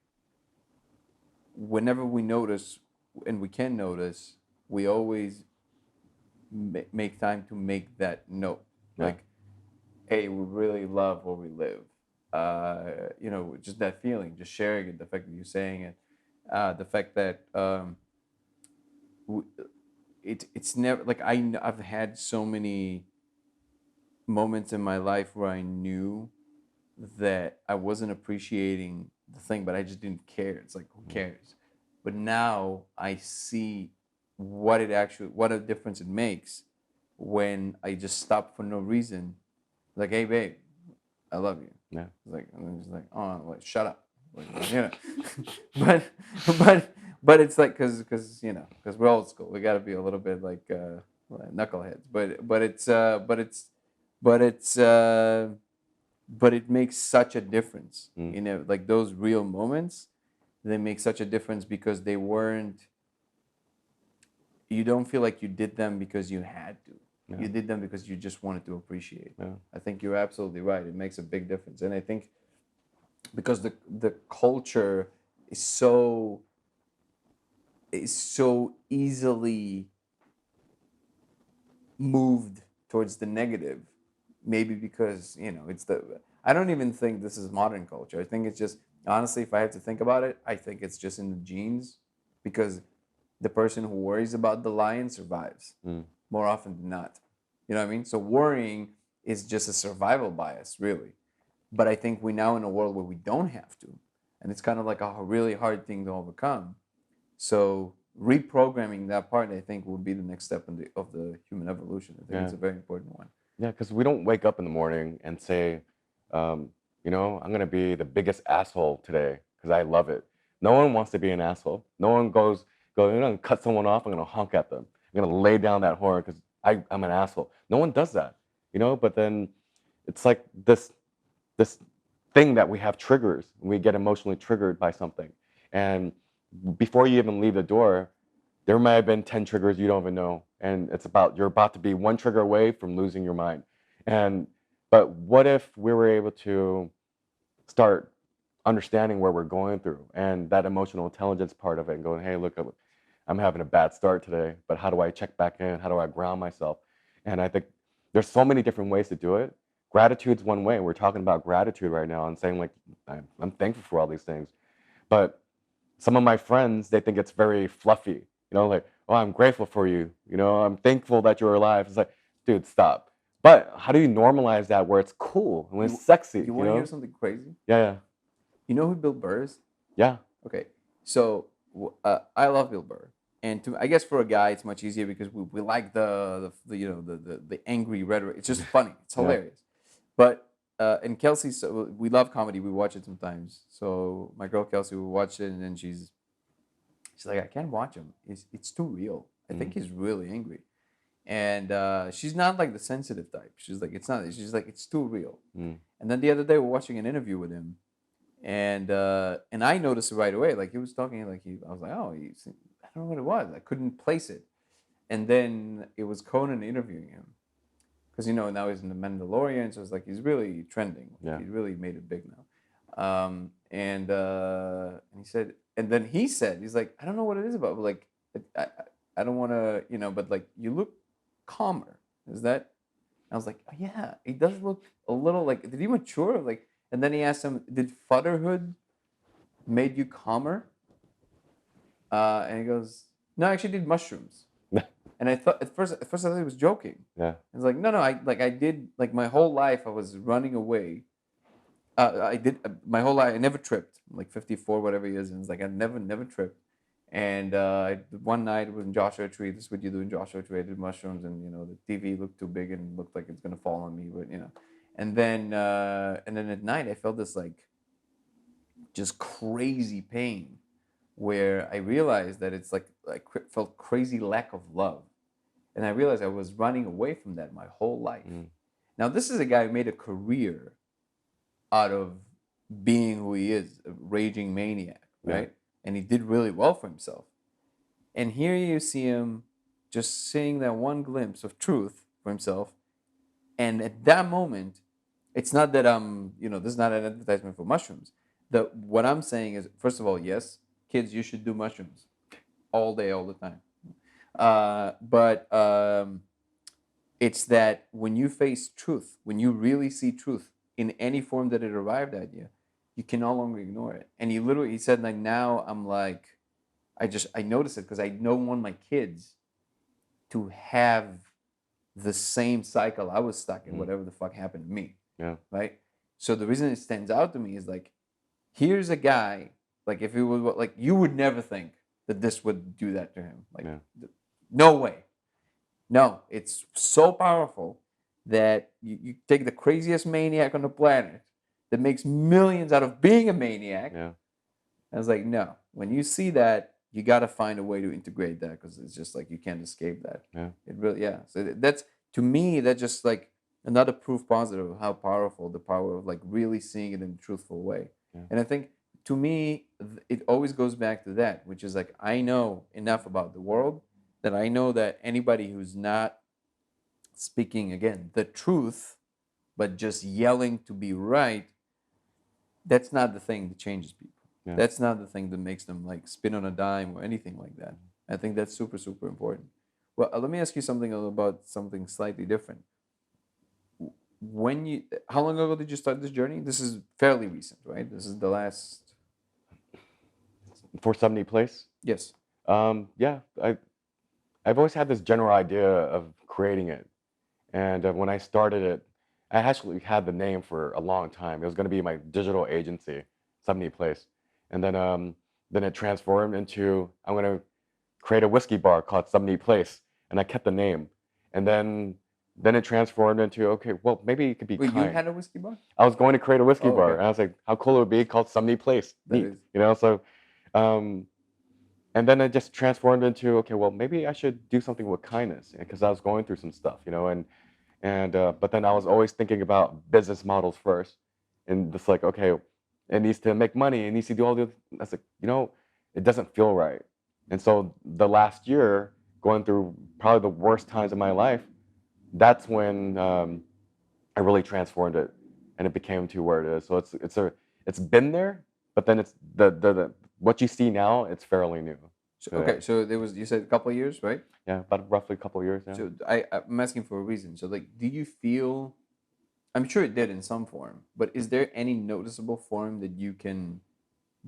[SPEAKER 1] whenever we notice, and we can notice, we always make time to make that note.
[SPEAKER 2] yeah,
[SPEAKER 1] Like, hey, we really love where we live. Just that feeling, just sharing it, the fact that you're saying it, the fact that w- it's never like I've had so many moments in my life where I knew that I wasn't appreciating the thing, but I just didn't care. It's like, who cares? But now I see what a difference it makes when I just stop for no reason. Like, hey, babe, I love you.
[SPEAKER 2] Yeah.
[SPEAKER 1] Like, and then he's like, oh, like, shut up. Like, you know, but but it's like because you know because we're old school. We got to be a little bit like knuckleheads. But it's but it makes such a difference.
[SPEAKER 2] Mm.
[SPEAKER 1] You know, like those real moments, they make such a difference because they weren't. You don't feel like you did them because you had to.
[SPEAKER 2] Yeah.
[SPEAKER 1] You did them because you just wanted to appreciate.
[SPEAKER 2] Yeah.
[SPEAKER 1] I think you're absolutely right. It makes a big difference, and I think because the culture is so easily moved towards the negative, maybe because you know it's the. I don't even think this is modern culture. I think it's just honestly, if I have to think about it, I think it's just in the genes, because the person who worries about the lion survives
[SPEAKER 2] Mm.
[SPEAKER 1] more often than not. You know what I mean? So worrying is just a survival bias, really. But I think we're now in a world where we don't have to, and it's kind of like a really hard thing to overcome. So reprogramming that part, I think, will be the next step of the human evolution. I think
[SPEAKER 2] Yeah.
[SPEAKER 1] it's a very important one.
[SPEAKER 2] Yeah, because we don't wake up in the morning and say, you know, I'm gonna be the biggest asshole today because I love it. No one wants to be an asshole. No one go, I'm gonna cut someone off. I'm gonna honk at them. I'm gonna lay down that horn because I'm an asshole. No one does that, you know. But then it's like this thing that we have triggers. We get emotionally triggered by something, and before you even leave the door, there might have been 10 triggers you don't even know, and you're about to be one trigger away from losing your mind. And but what if we were able to start understanding where we're going through and that emotional intelligence part of it, and going, hey, look, I'm having a bad start today, but how do I check back in? How do I ground myself? And I think there's so many different ways to do it. Gratitude's one way. We're talking about gratitude right now and saying, like, I'm thankful for all these things. But some of my friends, they think it's very fluffy, you know, like, oh, I'm grateful for you, you know, I'm thankful that you're alive. It's like, dude, stop. But how do you normalize that where it's cool and when it's sexy,
[SPEAKER 1] You
[SPEAKER 2] you
[SPEAKER 1] want to hear
[SPEAKER 2] know?
[SPEAKER 1] something crazy?
[SPEAKER 2] Yeah,
[SPEAKER 1] You know who Bill Burr is?
[SPEAKER 2] yeah,
[SPEAKER 1] Okay, so I love Bill Burr, and I guess for a guy it's much easier because we like the you know the angry rhetoric. It's just funny. It's
[SPEAKER 2] yeah,
[SPEAKER 1] hilarious. But and Kelsey, so we love comedy. We watch it sometimes. So my girl Kelsey will watch it, and then she's like, I can't watch him. It's too real. I think he's really angry, and she's not like the sensitive type. She's like, it's not. She's like, it's too real.
[SPEAKER 2] mm,
[SPEAKER 1] And then the other day we're watching an interview with him, and I noticed it right away. Like he was talking, like I was like, oh, I don't know what it was. I couldn't place it. And then it was Conan interviewing him, because you know now he's in the Mandalorian, so it's like he's really trending.
[SPEAKER 2] yeah,
[SPEAKER 1] He's really made it big now. And he said, and then he said, he's like, I don't know what it is about, but like, I don't want to, you know, but like you look calmer. Is that? I was like, oh, yeah, he does look a little like. Did he mature? Like, and then he asked him, did fatherhood made you calmer? And he goes, no, I actually did mushrooms. And I thought at first I thought he was joking.
[SPEAKER 2] yeah,
[SPEAKER 1] I was like, no, I did like my whole life I was running away. I did my whole life. I never tripped. I'm like 54, whatever he is, and it's like I never tripped. And one night it was in Joshua Tree. This is what you do in Joshua Tree. I did mushrooms, and you know the TV looked too big and looked like it's gonna fall on me. But you know, and then at night I felt this like just crazy pain, where I realized that it's like I felt crazy lack of love, and I realized I was running away from that my whole life.
[SPEAKER 2] mm,
[SPEAKER 1] Now this is a guy who made a career out of being who he is, a raging maniac,
[SPEAKER 2] yeah,
[SPEAKER 1] right? And he did really well for himself. And here you see him just seeing that one glimpse of truth for himself. And at that moment, it's not that you know, this is not an advertisement for mushrooms. What I'm saying is, first of all, yes, kids, you should do mushrooms all day, all the time. But it's that when you face truth, when you really see truth in any form that it arrived at you, you can no longer ignore it. And he said, like, now I'm like, I notice it because I don't want my kids to have the same cycle I was stuck in,
[SPEAKER 2] mm,
[SPEAKER 1] whatever the fuck happened to me,
[SPEAKER 2] yeah,
[SPEAKER 1] right? So the reason it stands out to me is like, here's a guy, like if it was like you would never think that this would do that to him, like
[SPEAKER 2] yeah,
[SPEAKER 1] no way, no, it's so powerful that you take the craziest maniac on the planet that makes millions out of being a maniac.
[SPEAKER 2] Yeah.
[SPEAKER 1] I was like, no. When you see that, you got to find a way to integrate that because it's just like you can't escape that.
[SPEAKER 2] Yeah.
[SPEAKER 1] It really, yeah. So that's to me, that's just like another proof positive of how powerful the power of like really seeing it in a truthful way.
[SPEAKER 2] Yeah.
[SPEAKER 1] And I think to me, it always goes back to that, which is like I know enough about the world that I know that anybody who's not speaking again the truth, but just yelling to be right, that's not the thing that changes people.
[SPEAKER 2] Yeah.
[SPEAKER 1] That's not the thing that makes them like spin on a dime or anything like that. I think that's super, super important. Well, let me ask you something about something slightly different. When you, how long ago did you start this journey? This is fairly recent, right? This is the last.
[SPEAKER 2] For Sony Place,
[SPEAKER 1] Yes.
[SPEAKER 2] yeah, I've always had this general idea of creating it, and when I started it, I actually had the name for a long time. It was going to be my digital agency, Sony Place, and then it transformed into I'm going to create a whiskey bar called Sony Place, and I kept the name, and then it transformed into okay, well maybe it could be
[SPEAKER 1] Wait, you
[SPEAKER 2] kind.
[SPEAKER 1] had a whiskey bar?
[SPEAKER 2] I was going to create a whiskey
[SPEAKER 1] Oh,
[SPEAKER 2] bar,
[SPEAKER 1] okay.
[SPEAKER 2] and I was like, how cool it would be called Sony Place.
[SPEAKER 1] That
[SPEAKER 2] Neat,
[SPEAKER 1] is.
[SPEAKER 2] you know. So, um, and then it just transformed into okay, well maybe I should do something with kindness because I was going through some stuff, you know, and but then I was always thinking about business models first, and just like okay, it needs to make money, it needs to do all the. I was like, you know, it doesn't feel right, and so the last year going through probably the worst times of my life, that's when I really transformed it, and it became to where it is. So it's been there, but then it's the what you see now. It's fairly new.
[SPEAKER 1] So,
[SPEAKER 2] So,
[SPEAKER 1] okay, so there was, you said a couple of years, right?
[SPEAKER 2] yeah, about roughly a couple of years now.
[SPEAKER 1] So I'm asking for a reason. So like, do you feel? I'm sure it did in some form, but is there any noticeable form that you can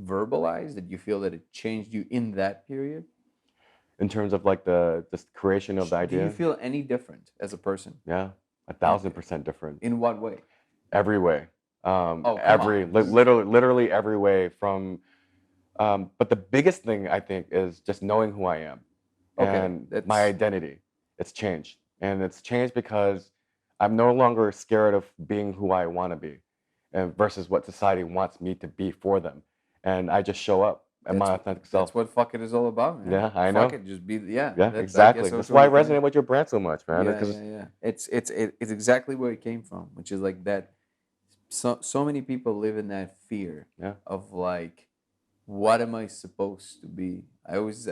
[SPEAKER 1] verbalize that you feel that it changed you in that period?
[SPEAKER 2] In terms of like the just creation of the
[SPEAKER 1] Do you
[SPEAKER 2] idea,
[SPEAKER 1] feel any different as a person?
[SPEAKER 2] yeah, 1,000% different.
[SPEAKER 1] In what way?
[SPEAKER 2] Every way,
[SPEAKER 1] Oh, come
[SPEAKER 2] every
[SPEAKER 1] on.
[SPEAKER 2] literally every way from. But the biggest thing I think is just knowing who I am
[SPEAKER 1] Okay,
[SPEAKER 2] and
[SPEAKER 1] that's
[SPEAKER 2] my identity. It's changed, and it's changed because I'm no longer scared of being who I want to be, and versus what society wants me to be for them. And I just show up and my authentic self.
[SPEAKER 1] that's what fuck it is all about, man.
[SPEAKER 2] Yeah, I
[SPEAKER 1] Fuck
[SPEAKER 2] know.
[SPEAKER 1] it, just be yeah.
[SPEAKER 2] Yeah,
[SPEAKER 1] That's I
[SPEAKER 2] exactly.
[SPEAKER 1] guess
[SPEAKER 2] That's
[SPEAKER 1] also
[SPEAKER 2] why I
[SPEAKER 1] where it came.
[SPEAKER 2] resonate with your brand so much, man.
[SPEAKER 1] Yeah,
[SPEAKER 2] Because
[SPEAKER 1] yeah, yeah. It's exactly where it came from, which is like that. So many people live in that fear
[SPEAKER 2] yeah,
[SPEAKER 1] of like, what am I supposed to be? I always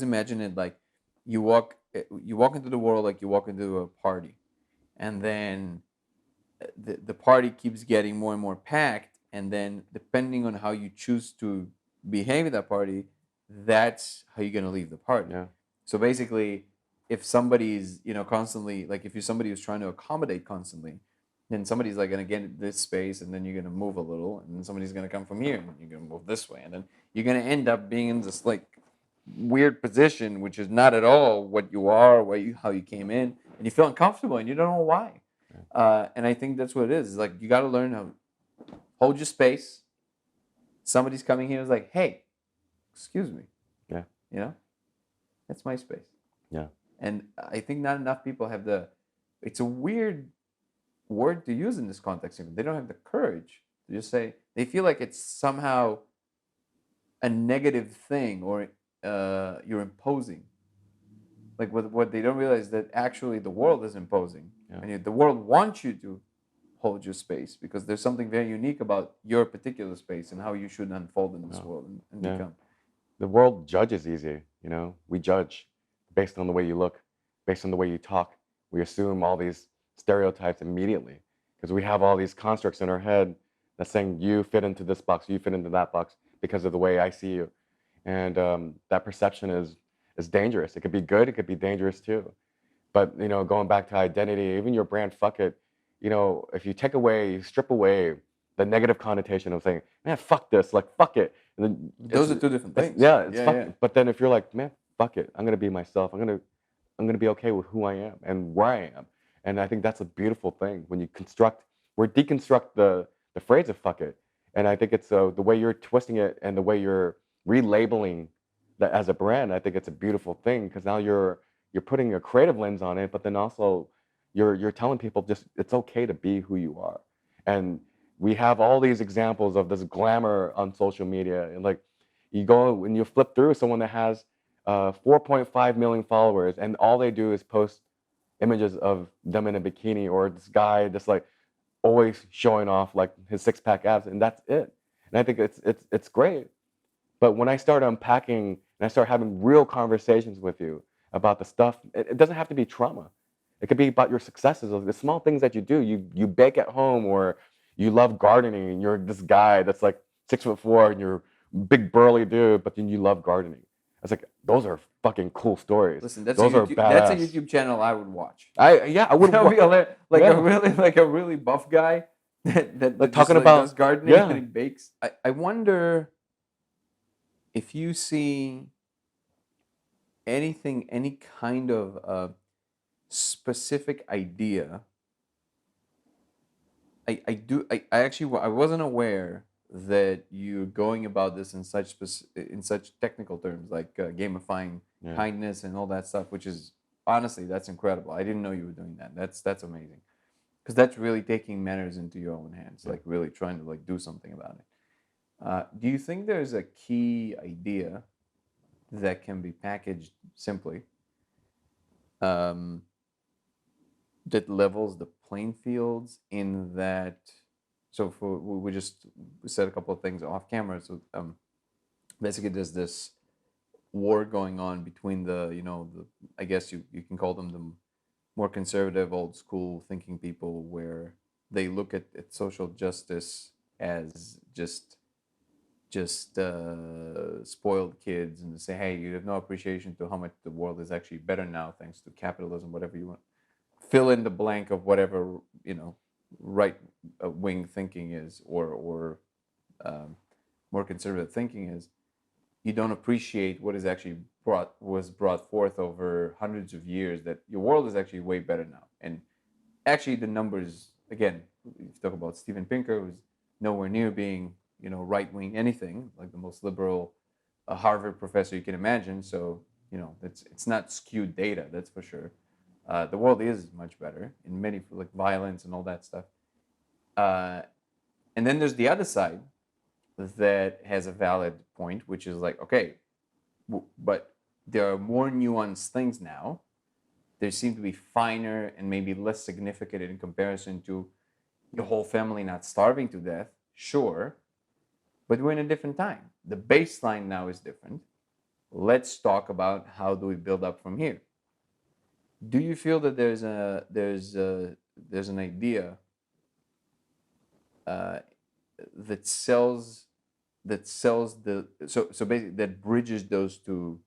[SPEAKER 1] imagine it like you walk into the world like you walk into a party, and then the party keeps getting more and more packed, and then depending on how you choose to behave at that party, that's how you're gonna leave the party.
[SPEAKER 2] yeah,
[SPEAKER 1] So basically, if somebody's constantly like if you're somebody who's trying to accommodate constantly, then somebody's like gonna get in this space, and then you're gonna move a little, and then somebody's gonna come from here, and you're gonna move this way, and then you're gonna end up being in this like weird position, which is not at all what you are, how you came in, and you feel uncomfortable, and you don't know why. And I think that's what it is. It's like you got to learn how to hold your space. Somebody's coming here, is like, hey, excuse me,
[SPEAKER 2] yeah,
[SPEAKER 1] that's my space.
[SPEAKER 2] yeah,
[SPEAKER 1] And I think not enough people have the. It's a weird word to use in this context. Even they don't have the courage to just say. They feel like it's somehow a negative thing, or you're imposing. Like what they don't realize that actually the world is imposing,
[SPEAKER 2] yeah,
[SPEAKER 1] and the world wants you to hold your space because there's something very unique about your particular space and how you should unfold in this
[SPEAKER 2] yeah,
[SPEAKER 1] world and
[SPEAKER 2] yeah.
[SPEAKER 1] become.
[SPEAKER 2] The world judges easy, you know. We judge based on the way you look, based on the way you talk. We assume all these stereotypes immediately because we have all these constructs in our head that's saying you fit into this box, you fit into that box because of the way I see you, and that perception is dangerous. It could be good, it could be dangerous too. But going back to identity, even your brand, fuck it. If you take away, you strip away the negative connotation of saying, man, fuck this, like fuck it. And then
[SPEAKER 1] Those are two different things.
[SPEAKER 2] yeah, it's
[SPEAKER 1] Yeah,
[SPEAKER 2] fuck.
[SPEAKER 1] yeah.
[SPEAKER 2] But then if you're like, man, fuck it, I'm gonna be myself. I'm gonna be okay with who I am and where I am. And I think that's a beautiful thing when you deconstruct the phrase of fuck it. And I think it's the way you're twisting it and the way you're relabeling that as a brand. I think it's a beautiful thing because now you're putting a creative lens on it, but then also you're telling people just it's okay to be who you are. And we have all these examples of this glamour on social media, and like you go and you flip through someone that has 4.5 million followers, and all they do is post images of them in a bikini, or this guy just like always showing off like his six-pack abs, and that's it. And I think it's great. But when I start unpacking and I start having real conversations with you about the stuff, it doesn't have to be trauma. It could be about your successes, or the small things that you do. You bake at home, or you love gardening, and you're this guy that's like 6'4" and you're a big burly dude, but then you love gardening. It's like those are fucking cool stories.
[SPEAKER 1] Listen,
[SPEAKER 2] Those are
[SPEAKER 1] that's a
[SPEAKER 2] badass.
[SPEAKER 1] YouTube channel I would watch.
[SPEAKER 2] I would
[SPEAKER 1] That would be like
[SPEAKER 2] yeah.
[SPEAKER 1] a really buff guy that
[SPEAKER 2] Like
[SPEAKER 1] just
[SPEAKER 2] talking
[SPEAKER 1] like
[SPEAKER 2] about
[SPEAKER 1] does gardening and
[SPEAKER 2] yeah.
[SPEAKER 1] he bakes. I wonder if you see anything, any kind of specific idea. I actually I wasn't aware that you're going about this in such technical terms like gamifying
[SPEAKER 2] Yeah.
[SPEAKER 1] kindness and all that stuff, which is honestly that's incredible. I didn't know you were doing that. That's amazing, because that's really taking matters into your own hands, like really trying to like do something about it. Do you think there's a key idea that can be packaged simply, um, that levels the playing fields in that? So for we just said a couple of things off camera. So basically there's this war going on between the I guess you can call them the more conservative old school thinking people, where they look at social justice as just spoiled kids, and say, hey, you have no appreciation to how much the world is actually better now thanks to capitalism, whatever you want, fill in the blank of whatever right wing thinking is, or um, more conservative thinking is. You don't appreciate what is actually was brought forth over hundreds of years, that your world is actually way better now. And actually the numbers, again, if you talk about Steven Pinker, who's nowhere near being right wing anything, like the most liberal Harvard professor you can imagine. So it's not skewed data, that's for sure. The world is much better in many, like violence and all that stuff. And then there's the other side that has a valid point, which is like, okay, but there are more nuanced things now. They seem to be finer and maybe less significant in comparison to your whole family not starving to death. Sure, but we're in a different time. The baseline now is different. Let's talk about how do we build up from here. Do you feel that there's an idea uh, that sells the so basically that bridges those two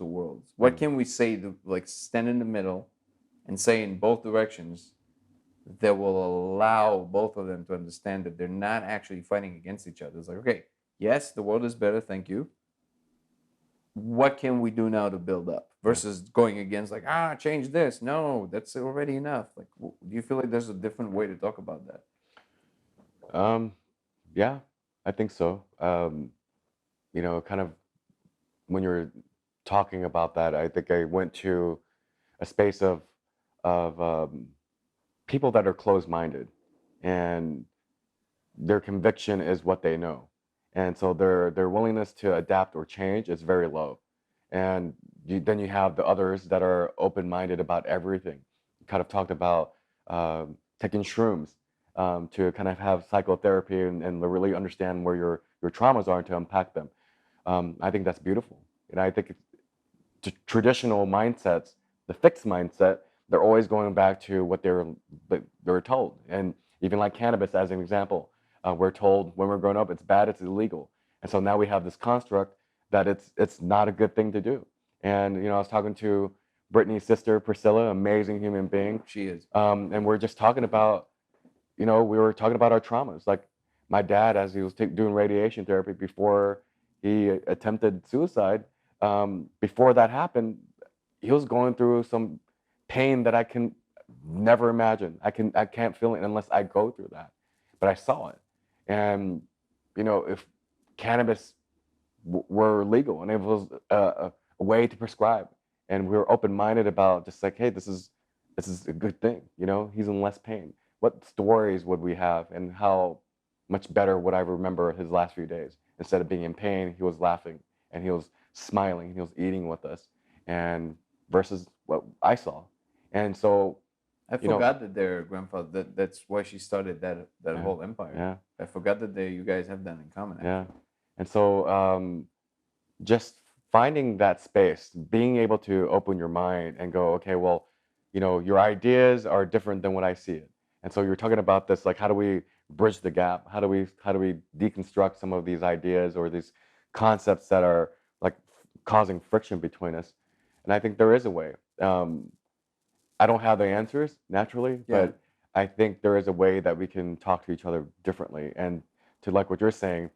[SPEAKER 1] worlds? What can we say to like stand in the middle and say in both directions that will allow both of them to understand that they're not actually fighting against each other? It's like, okay, yes, the world is better, thank you. What can we do now to build up, versus going against like, change this? No, that's already enough. Like, do you feel like there's a different way to talk about that?
[SPEAKER 2] Yeah, I think so. Kind of when you're talking about that, I think I went to a space of people that are closed-minded, and their conviction is what they know, and so their willingness to adapt or change is very low. And then you have the others that are open-minded about everything. You kind of talked about taking shrooms to kind of have psychotherapy and really understand where your traumas are and to unpack them. I think that's beautiful, and I think traditional mindsets, the fixed mindset, they're always going back to what they're told. And even like cannabis as an example, we're told when we're growing up it's bad, it's illegal, and so now we have this construct that it's not a good thing to do. And I was talking to Brittany's sister Priscilla, amazing human being.
[SPEAKER 1] She is.
[SPEAKER 2] And we're just talking about, we were talking about our traumas. Like my dad, as he was doing radiation therapy before he attempted suicide, before that happened, he was going through some pain that I can never imagine. I can't feel it unless I go through that. But I saw it. And, if cannabis were legal and it was a way to prescribe, and we were open-minded about just like, hey, this is a good thing, he's in less pain. What stories would we have, and how much better what I remember his last few days. Instead of being in pain, he was laughing and he was smiling, he was eating with us, and versus what I saw. And so,
[SPEAKER 1] I
[SPEAKER 2] you know,
[SPEAKER 1] forgot that their grandfather. That's why she started that
[SPEAKER 2] yeah,
[SPEAKER 1] whole empire.
[SPEAKER 2] yeah,
[SPEAKER 1] I forgot that you guys have that in common.
[SPEAKER 2] yeah. And so, just finding that space, being able to open your mind and go, okay, well, your ideas are different than what I see it. And so you're talking about this, like, how do we bridge the gap? How do we deconstruct some of these ideas or these concepts that are like causing friction between us? And I think there is a way. I don't have the answers naturally,
[SPEAKER 1] Yeah.
[SPEAKER 2] but I think there is a way that we can talk to each other differently. And to like what you're saying,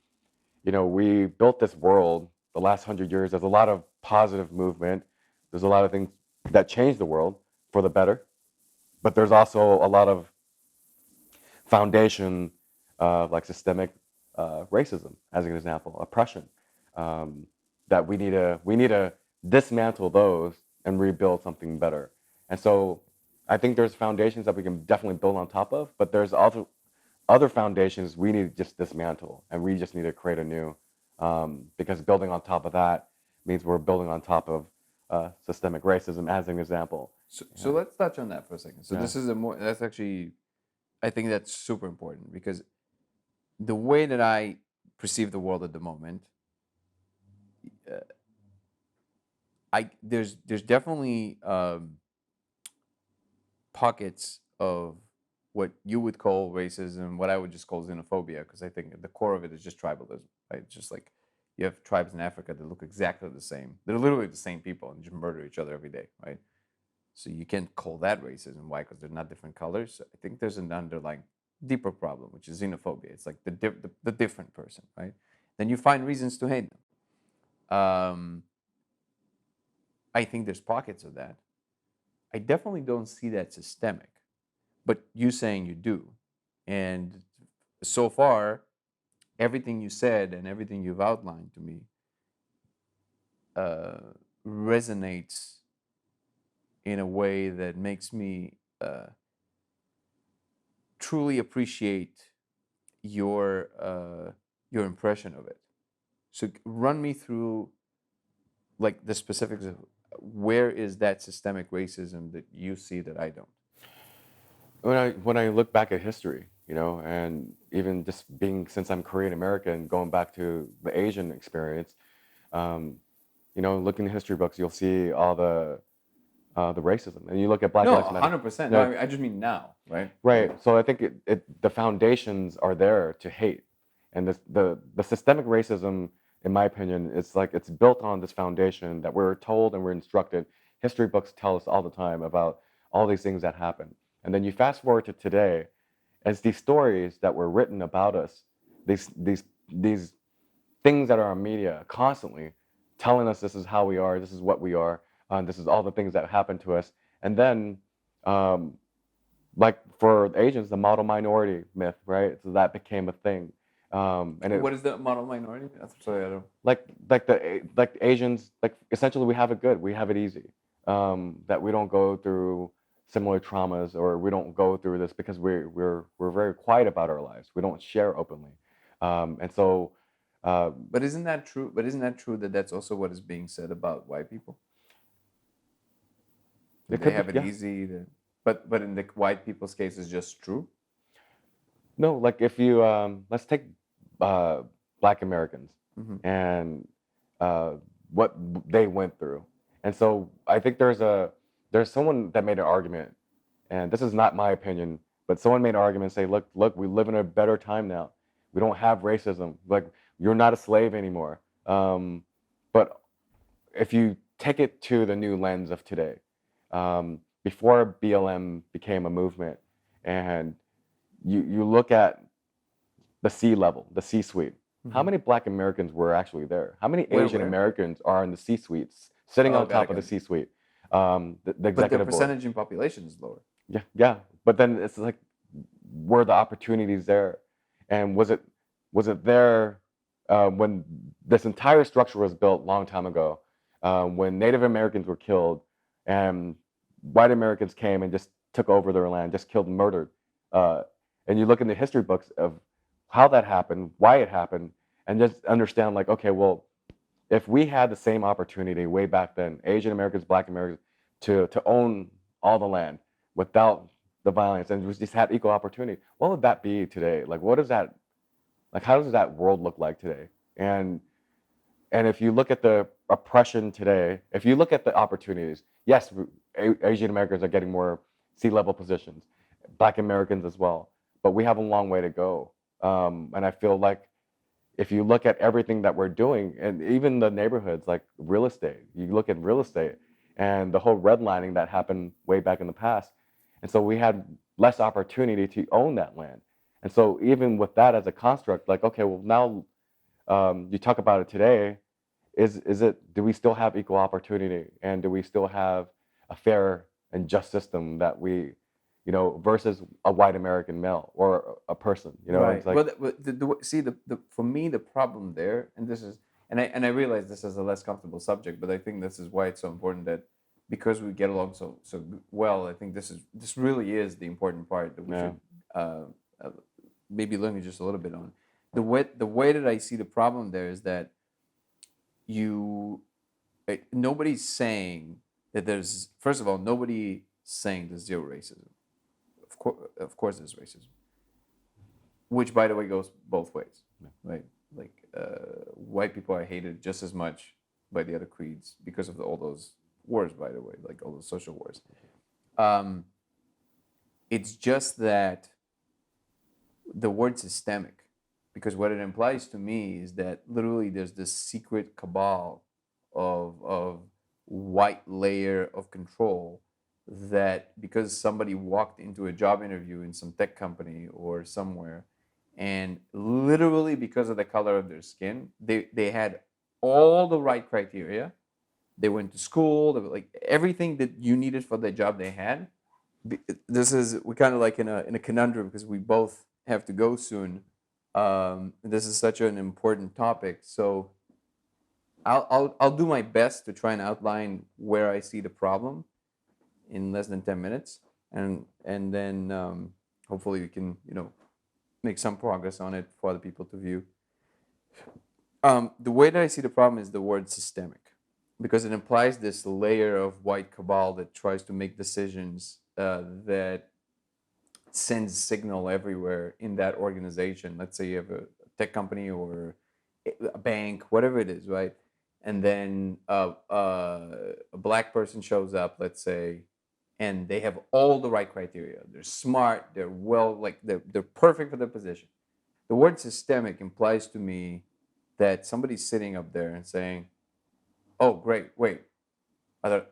[SPEAKER 2] we built this world the last 100 years. There's a lot of positive movement. There's a lot of things that change the world for the better, but there's also a lot of foundation of like systemic racism, as an example, oppression, um, that we need to dismantle those and rebuild something better. And so I think there's foundations that we can definitely build on top of, but there's also other foundations we need to just dismantle, and we just need to create a new, because building on top of that means we're building on top of systemic racism, as an example.
[SPEAKER 1] So let's touch on that for a second. So
[SPEAKER 2] Yeah.
[SPEAKER 1] this is that's actually, I think that's super important, because the way that I perceive the world at the moment, there's definitely pockets of what you would call racism, what I would just call xenophobia, because I think at the core of it is just tribalism, right? It's just like you have tribes in Africa that look exactly the same. They're literally the same people and just murder each other every day, right? So you can't call that racism. Why? Because they're not different colors. So I think there's an underlying deeper problem, which is xenophobia. It's like the different person, right? Then you find reasons to hate them. I think there's pockets of that. I definitely don't see that systemic, but you saying you do. And so far, everything you said and everything you've outlined to me resonates in a way that makes me truly appreciate your impression of it. So run me through like the specifics of where is that systemic racism that you see that I don't.
[SPEAKER 2] When I look back at history, and even just being, since I'm Korean American, going back to the Asian experience, um, looking at history books, you'll see all the racism, and you look at Black
[SPEAKER 1] No,
[SPEAKER 2] Lives Matter.
[SPEAKER 1] 100%.
[SPEAKER 2] No,
[SPEAKER 1] No, I just mean now, right?
[SPEAKER 2] right. So I think the foundations are there to hate, and the systemic racism, in my opinion, is like it's built on this foundation that we're told and we're instructed. History books tell us all the time about all these things that happen, and then you fast forward to today, as these stories that were written about us, these things that are on media constantly telling us this is how we are, this is what we are, this is all the things that happen to us, and then. Um, like for Asians, the model minority myth, right? So that became a thing, and it
[SPEAKER 1] What is the model minority? That's sorry, I don't.
[SPEAKER 2] like Asians, like essentially we have it good, we have it easy, that we don't go through similar traumas, or we don't go through this because we're very quiet about our lives. We don't share openly, and so.
[SPEAKER 1] But isn't that true? But isn't that true that that's also what is being said about white people?
[SPEAKER 2] It
[SPEAKER 1] They
[SPEAKER 2] could be,
[SPEAKER 1] have it
[SPEAKER 2] yeah.
[SPEAKER 1] easy. But in the white people's case, it's just true.
[SPEAKER 2] No, like if you let's take uh, Black Americans
[SPEAKER 1] Mm-hmm.
[SPEAKER 2] and uh, what they went through, and so I think there's someone that made an argument, and this is not my opinion, but someone made an argument, say, look, we live in a better time now. We don't have racism. Like, you're not a slave anymore. But if you take it to the new lens of today, before BLM became a movement, and you look at the C level, the C suite. How
[SPEAKER 1] Mm-hmm.
[SPEAKER 2] many Black Americans were actually there? How many
[SPEAKER 1] Where,
[SPEAKER 2] Asian
[SPEAKER 1] where?
[SPEAKER 2] Americans are in the C suites, sitting
[SPEAKER 1] Oh,
[SPEAKER 2] on
[SPEAKER 1] got it,
[SPEAKER 2] top of
[SPEAKER 1] got
[SPEAKER 2] the
[SPEAKER 1] it.
[SPEAKER 2] C suite, the
[SPEAKER 1] But their
[SPEAKER 2] executive board?
[SPEAKER 1] percentage in population is lower.
[SPEAKER 2] Yeah, yeah. But then it's like, were the opportunities there, and was it there when this entire structure was built long time ago, when Native Americans were killed, and white Americans came and just took over their land, just killed and murdered, uh, and you look in the history books of how that happened, why it happened, and just understand like, okay, well, if we had the same opportunity way back then, Asian Americans, Black Americans, to own all the land without the violence and we just had equal opportunity, what would that be today? Like, what is that? Like, how does that world look like today? And and if you look at the oppression today, if you look at the opportunities, yes, Asian Americans are getting more C-level positions, Black Americans as well, but we have a long way to go. And I feel like if you look at everything that we're doing, and even the neighborhoods, like real estate, you look at real estate and the whole redlining that happened way back in the past. And so we had less opportunity to own that land. And so even with that as a construct, like, okay, well, now you talk about it today, is it, do we still have equal opportunity and do we still have a fair and just system that we, you know, versus a white American male or a person, you know?
[SPEAKER 1] Right.
[SPEAKER 2] It's like,
[SPEAKER 1] Well, see, for me, the problem there, and this is, and I realize this is a less comfortable subject, but I think this is why it's so important that because we get along so well, I think this really is the important part that we
[SPEAKER 2] Yeah.
[SPEAKER 1] should uh, maybe linger just a little bit on. The way that I see the problem there is that you nobody's saying that there's, first of all, nobody saying there's zero racism. Of course there's racism, which by the way goes both ways, right? Like white people are hated just as much by the other creeds because of all those wars, by the way, like all those social wars. um, it's just that the word systemic, because what it implies to me is that literally there's this secret cabal of white layer of control that because somebody walked into a job interview in some tech company or somewhere, and literally because of the color of their skin, they had all the right criteria. They went to school, they were like everything that you needed for the job they had. This is, we're kind of like in a conundrum because we both have to go soon. This is such an important topic, so I'll do my best to try and outline where I see the problem in less than 10 minutes, and then hopefully we can make some progress on it for other people to view. The way that I see the problem is the word systemic, because it implies this layer of white cabal that tries to make decisions that sends signal everywhere in that organization. Let's say you have a tech company or a bank, whatever it is, right? And then a black person shows up, let's say, and they have all the right criteria. They're smart, they're well, like they're perfect for the position. The word systemic implies to me that somebody's sitting up there and saying, "Oh, great, wait, are there,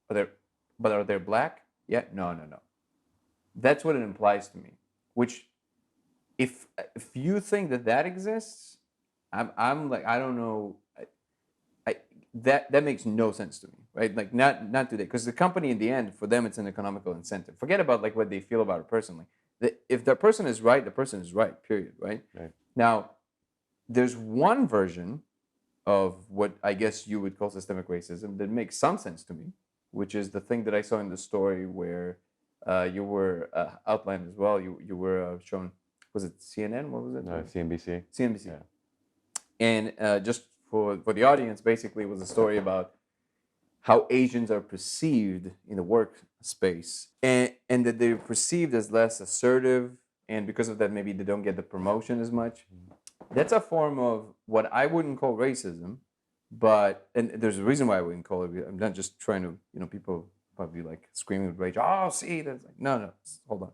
[SPEAKER 1] are there, but are they black? Yeah, no, no, no." That's what it implies to me. Which, if you think that that exists, I'm like, I don't know. I that makes no sense to me, right? Like not today, because the company in the end, for them, it's an economical incentive. Forget about like what they feel about it personally. If the person is right, the person is right. Period. Right?
[SPEAKER 2] Right.
[SPEAKER 1] Now, there's one version of what I guess you would call systemic racism that makes some sense to me, which is the thing that I saw in the story where you were outlined as well. You were shown, was it CNN? What was it?
[SPEAKER 2] No, CNBC.
[SPEAKER 1] CNBC.
[SPEAKER 2] Yeah.
[SPEAKER 1] And just for the audience, basically, it was a story about how Asians are perceived in the workspace, and that they're perceived as less assertive, and because of that, maybe they don't get the promotion as much. That's a form of what I wouldn't call racism, but and there's a reason why I wouldn't call it. I'm not just trying to, people probably like screaming with rage. Oh, see, that's like no, hold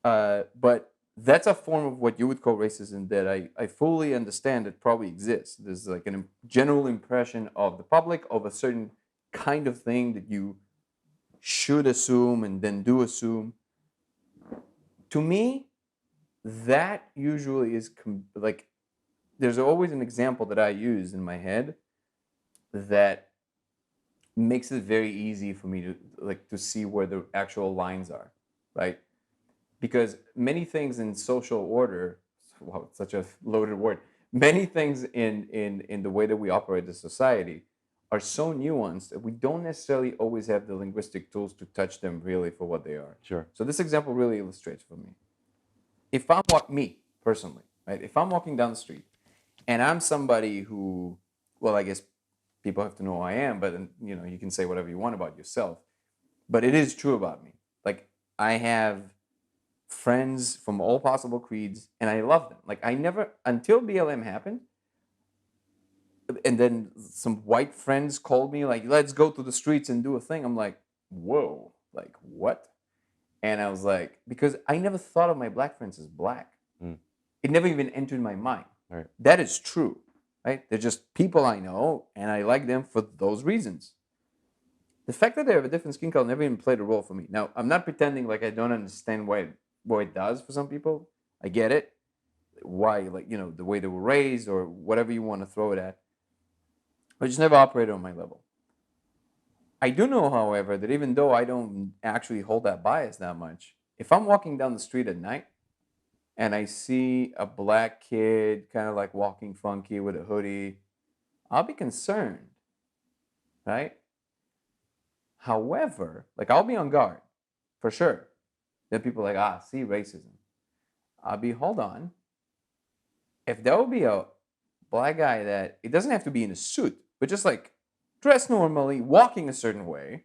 [SPEAKER 1] on. But that's a form of what you would call racism that I fully understand that probably exists. There's like a general impression of the public of a certain kind of thing that you should assume and then do assume. To me, that usually is like, there's always an example that I use in my head that makes it very easy for me to see where the actual lines are, right? Because many things in social order, wow, it's such a loaded word. Many things in the way that we operate as society are so nuanced that we don't necessarily always have the linguistic tools to touch them really for what they are.
[SPEAKER 2] Sure.
[SPEAKER 1] So this example really illustrates for me. If I'm me personally, right? If I'm walking down the street and I'm somebody who, well, I guess people have to know who I am, but you can say whatever you want about yourself. But it is true about me. Like I have friends from all possible creeds, and I love them. Like I never, until BLM happened, and then some white friends called me like, "Let's go to the streets and do a thing." I'm like, "Whoa, like what?" And I was like, because I never thought of my black friends as black.
[SPEAKER 2] Mm.
[SPEAKER 1] It never even entered my mind.
[SPEAKER 2] Right.
[SPEAKER 1] That is true, right? They're just people I know, and I like them for those reasons. The fact that they have a different skin color never even played a role for me. Now, I'm not pretending like I don't understand what it does for some people. I get it. Why, like, the way they were raised or whatever you want to throw it at. But just never operated on my level. I do know, however, that even though I don't actually hold that bias that much, if I'm walking down the street at night and I see a black kid kind of like walking funky with a hoodie, I'll be concerned, right? However, like I'll be on guard for sure. Then people are like, see racism. I'll be, hold on. If there will be a black guy that it doesn't have to be in a suit, but just like dressed normally, walking a certain way,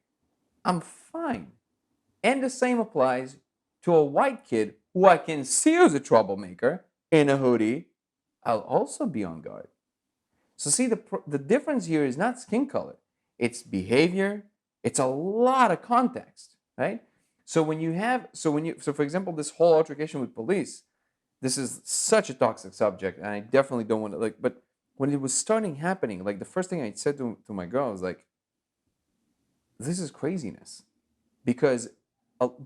[SPEAKER 1] I'm fine. And the same applies to a white kid who I can see as a troublemaker in a hoodie. I'll also be on guard. So see, the difference here is not skin color. It's behavior. It's a lot of context, right? So for example, this whole altercation with police, this is such a toxic subject, and I definitely don't want to but when it was starting happening, like the first thing I said to my girl was like, this is craziness. Because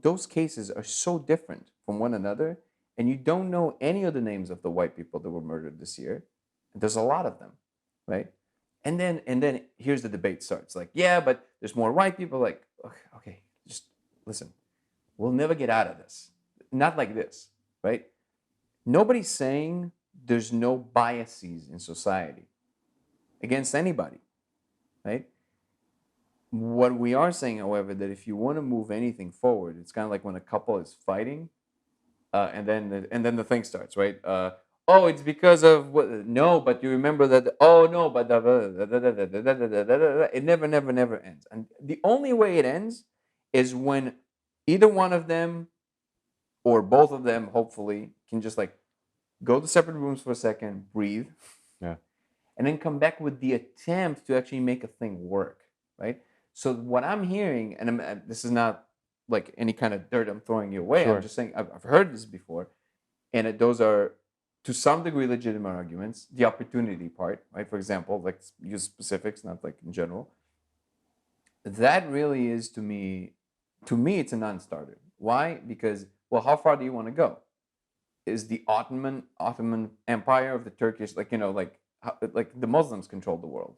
[SPEAKER 1] those cases are so different from one another, and you don't know any of the names of the white people that were murdered this year. There's a lot of them, right? And then here's the debate starts. Like, yeah, but there's more white people. Like, okay, just listen. We'll never get out of this. Not like this, right? Nobody's saying there's no biases in society against anybody, right? What we are saying, however, that if you want to move anything forward, it's kind of like when a couple is fighting, and then the thing starts, right? Oh, it's because of what? No, but you remember that. Oh no, but it never ends. And the only way it ends is when either one of them or both of them, hopefully, can just like go to separate rooms for a second, breathe,
[SPEAKER 2] Yeah.
[SPEAKER 1] and then come back with the attempt to actually make a thing work, right? So what I'm hearing, and this is not like any kind of dirt I'm throwing you away. I'm
[SPEAKER 2] Sure.
[SPEAKER 1] just saying I've heard this before, and those are to some degree legitimate arguments. The opportunity part, right? For example, like use specifics, not like in general. That really is to me, it's a non-starter. Why? Because well, how far do you want to go? Is the Ottoman Empire of the Turkish like the Muslims controlled the world?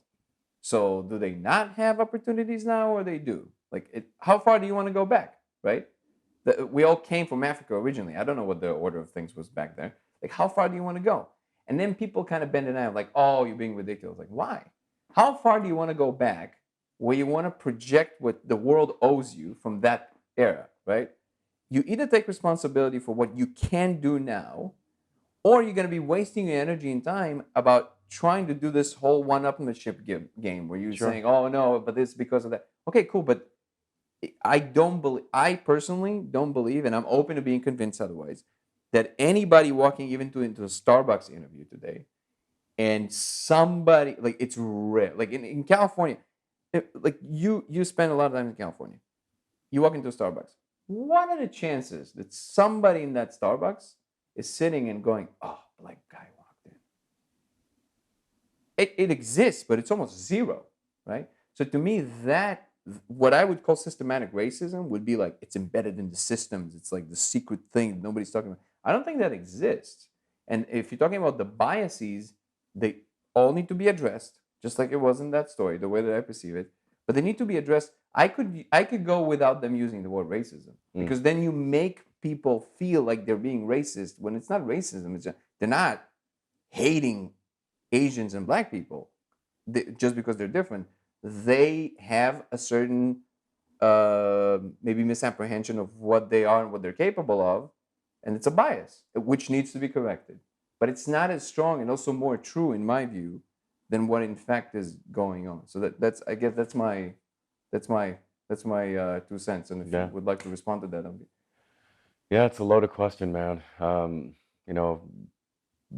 [SPEAKER 1] So do they not have opportunities now, or they do? Like, how far do you want to go back, right? We all came from Africa originally. I don't know what the order of things was back there. Like, how far do you want to go? And then people kind of bend an eye, like, oh, you're being ridiculous. Like, why? How far do you want to go back where you want to project what the world owes you from that era, right? You either take responsibility for what you can do now, or you're going to be wasting your energy and time about trying to do this whole one-upmanship game where you're
[SPEAKER 2] Sure.
[SPEAKER 1] saying, "Oh no, but this is because of that." Okay, cool, but I don't believe. I personally don't believe, and I'm open to being convinced otherwise, that anybody walking even into a Starbucks interview today, and somebody like it's rare, like in California, like you spend a lot of time in California. You walk into a Starbucks. What are the chances that somebody in that Starbucks is sitting and going, "Oh, black guy walked in"? It exists, but it's almost zero, right? So to me, that what I would call systematic racism would be like it's embedded in the systems. It's like the secret thing nobody's talking about. I don't think that exists. And if you're talking about the biases, they all need to be addressed, just like it was in that story, the way that I perceive it. But they need to be addressed. I could go without them using the word racism, because then you make people feel like they're being racist when it's not racism. It's just, they're not hating Asians and black people just because they're different. They have a certain maybe misapprehension of what they are and what they're capable of, and it's a bias which needs to be corrected. but it's not as strong and also more true in my view than what in fact is going on. So that's I guess that's my 2 cents. And if you
[SPEAKER 2] Yeah.
[SPEAKER 1] would like to respond to that,
[SPEAKER 2] Yeah, it's a loaded question, man. You know,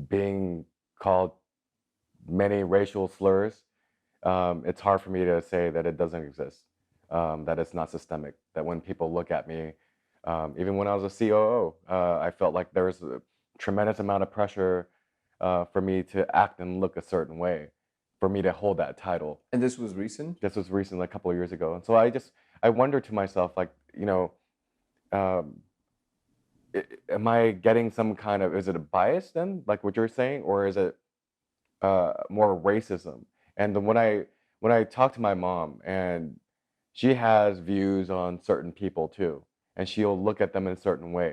[SPEAKER 2] being called many racial slurs, it's hard for me to say that it doesn't exist, that it's not systemic, that when people look at me, even when I was a COO, I felt like there was a tremendous amount of pressure for me to act and look a certain way, for me to hold that title.
[SPEAKER 1] and this was recent.
[SPEAKER 2] This was recent, a couple of years ago. And so I wonder to myself, like, um, am I getting some kind of, is it a bias then, like what you're saying, or is it more racism? And then when I talk to my mom, and she has views on certain people too, and she'll look at them in a certain way,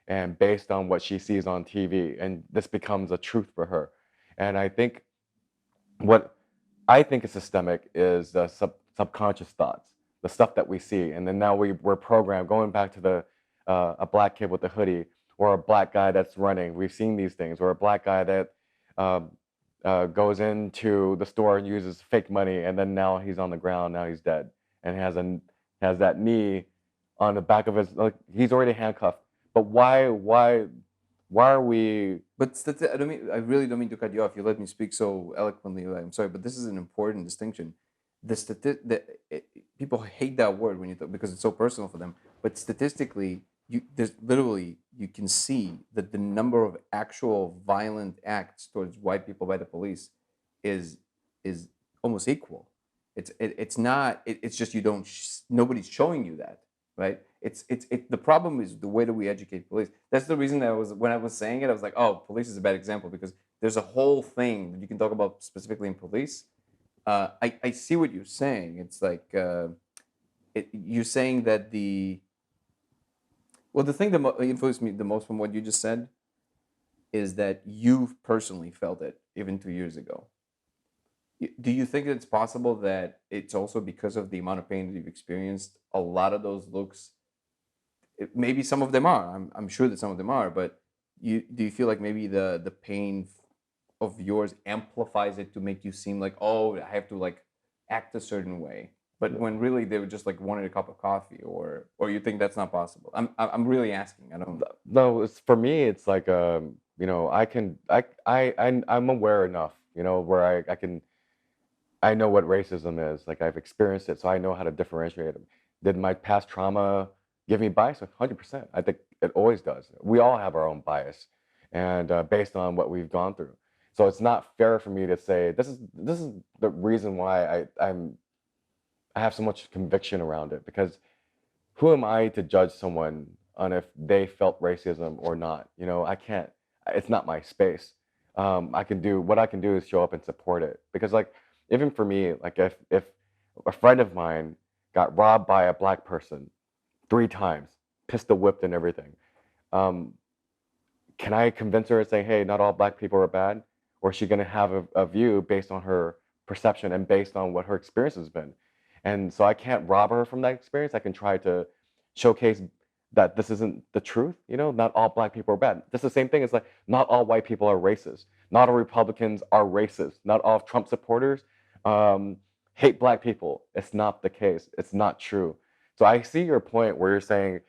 [SPEAKER 2] and based on what she sees on TV, and this becomes a truth for her. And I think what I think is systemic is the subconscious thoughts, the stuff that we see, and then now we're programmed. Going back to the a black kid with a hoodie, or a black guy that's running. We've seen these things, or a black guy that um, goes into the store and uses fake money, and then now he's on the ground. Now he's dead, and has that knee on the back of his, like, he's already handcuffed. But why are we?
[SPEAKER 1] But I don't mean, I really don't mean to cut you off. You let me speak so eloquently. I'm sorry, but this is an important distinction. People hate that word when you talk, because it's so personal for them. But statistically, there's literally, you can see that the number of actual violent acts towards white people by the police is is almost equal. It's not. It's just you don't. Nobody's showing you that, right? The problem is the way that we educate police. That's the reason that when I was saying it, I was like, oh, police is a bad example, because there's a whole thing that you can talk about specifically in police. I see what you're saying. It's like you're saying that the thing that influenced me the most from what you just said is that you personally felt it even 2 years ago. Do you think it's possible that it's also because of the amount of pain that you've experienced? A lot of those looks, maybe some of them are. I'm sure that some of them are, but do you feel like maybe the pain of yours amplifies it to make you seem like, oh, I have to like act a certain way, but when really they were just like wanted a cup of coffee, or you think that's not possible? I'm really asking. I don't.
[SPEAKER 2] No, it's for me. It's like I'm aware enough, where I know what racism is. Like, I've experienced it, so I know how to differentiate them. Did my past trauma give me bias? 100%. I think it always does. We all have our own bias, and based on what we've gone through. So it's not fair for me to say this is the reason why I have so much conviction around it, because who am I to judge someone on if they felt racism or not? I can't. It's not my space. I can do what I can do is show up and support it, because, like, even for me, like, if a friend of mine got robbed by a black person 3 times, pistol whipped and everything, um, can I convince her and say, hey, not all black people are bad? Or is she going to have a view based on her perception and based on what her experience has been? And so I can't rob her from that experience. I can try to showcase that this isn't the truth. Not all black people are bad. That's the same thing as, like, not all white people are racist. Not all Republicans are racist. Not all Trump supporters hate black people. It's not the case. It's not true. So I see your point where you're saying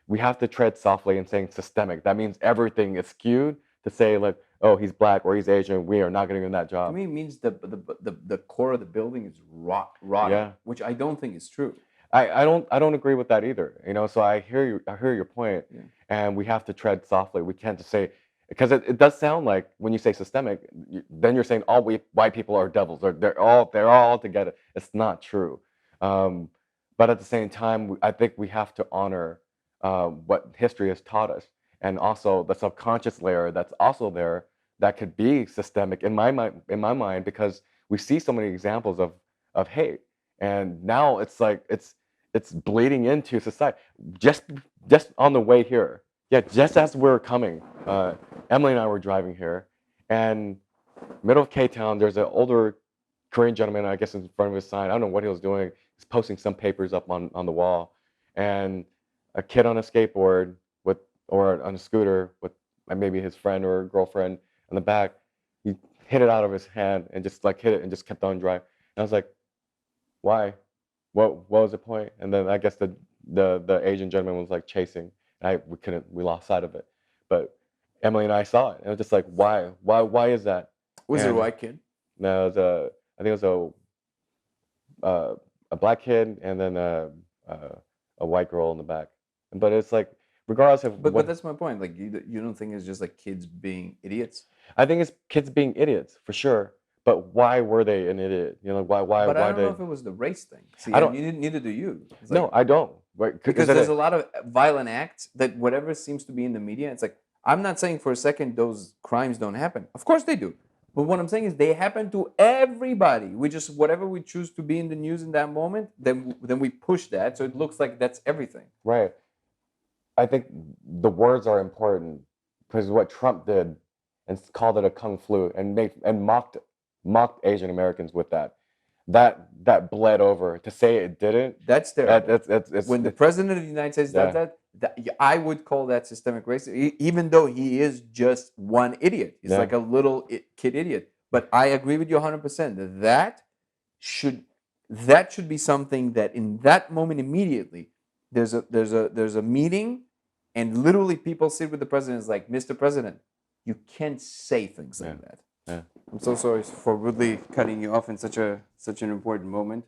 [SPEAKER 2] we have to tread softly and saying systemic. That means everything is skewed to say, like, oh, he's black or he's Asian. We are not going to give him that
[SPEAKER 1] To
[SPEAKER 2] job.
[SPEAKER 1] me, it means the core of the building is rotten,
[SPEAKER 2] Yeah.
[SPEAKER 1] which I don't think is true.
[SPEAKER 2] I don't agree with that either. So I hear your point,
[SPEAKER 1] Yeah.
[SPEAKER 2] and we have to tread softly. We can't just say, because it does sound like when you say systemic, then you're saying all white people are devils, or they're all together. It's not true. Um, but at the same time, I think we have to honor what history has taught us, and also the subconscious layer that's also there that could be systemic in my mind. Because we see so many examples of hate, and now it's like it's bleeding into society. Just just on the way here, yeah, just as we're coming, Emily and I were driving here, and middle of K-Town, there's an older Korean gentleman, I guess, in front of his sign. I don't know what he was doing. He's posting some papers up on the wall, and a kid on a skateboard with, or on a scooter with maybe his friend or girlfriend, in the back, he hit it out of his hand and just like hit it and just kept on driving. And I was like, why? What was the point? And then I guess the Asian gentleman was like chasing. And we lost sight of it. But Emily and I saw it, and it was just like, why is that?
[SPEAKER 1] Was it a
[SPEAKER 2] And
[SPEAKER 1] white kid?
[SPEAKER 2] no, it was I think it was a black kid and then a white girl in the back. But it's like, regardless of
[SPEAKER 1] But
[SPEAKER 2] what,
[SPEAKER 1] that's my point. Like you don't think it's just like kids being idiots?
[SPEAKER 2] I think it's kids being idiots for sure. But why were they an idiot? You know,
[SPEAKER 1] But I
[SPEAKER 2] why
[SPEAKER 1] don't know
[SPEAKER 2] they?
[SPEAKER 1] if it was the race thing. See,
[SPEAKER 2] I
[SPEAKER 1] and
[SPEAKER 2] don't.
[SPEAKER 1] neither do you. It's
[SPEAKER 2] No,
[SPEAKER 1] like
[SPEAKER 2] I don't. Right?
[SPEAKER 1] because there's a lot of violent acts that whatever seems to be in the media. It's like I'm not saying for a second those crimes don't happen. Of course they do. But what I'm saying is they happen to everybody. We just whatever we choose to be in the news in that moment, then we push that so it looks like that's everything.
[SPEAKER 2] Right. I think the words are important because what Trump did and called it a kung flu and mocked Asian Americans with that bled over. To say it didn't,
[SPEAKER 1] That's terrible.
[SPEAKER 2] it's
[SPEAKER 1] When the president of the United States does
[SPEAKER 2] yeah,
[SPEAKER 1] that, I would call that systemic racism, even though he is just one idiot. He's
[SPEAKER 2] yeah,
[SPEAKER 1] like a little kid idiot. But I agree with you 100% that should that should be something that in that moment immediately there's a meeting and literally people sit with the president. Is like, Mr. President, you can't say things
[SPEAKER 2] yeah,
[SPEAKER 1] like that.
[SPEAKER 2] yeah.
[SPEAKER 1] I'm so sorry for rudely cutting you off in such an important moment.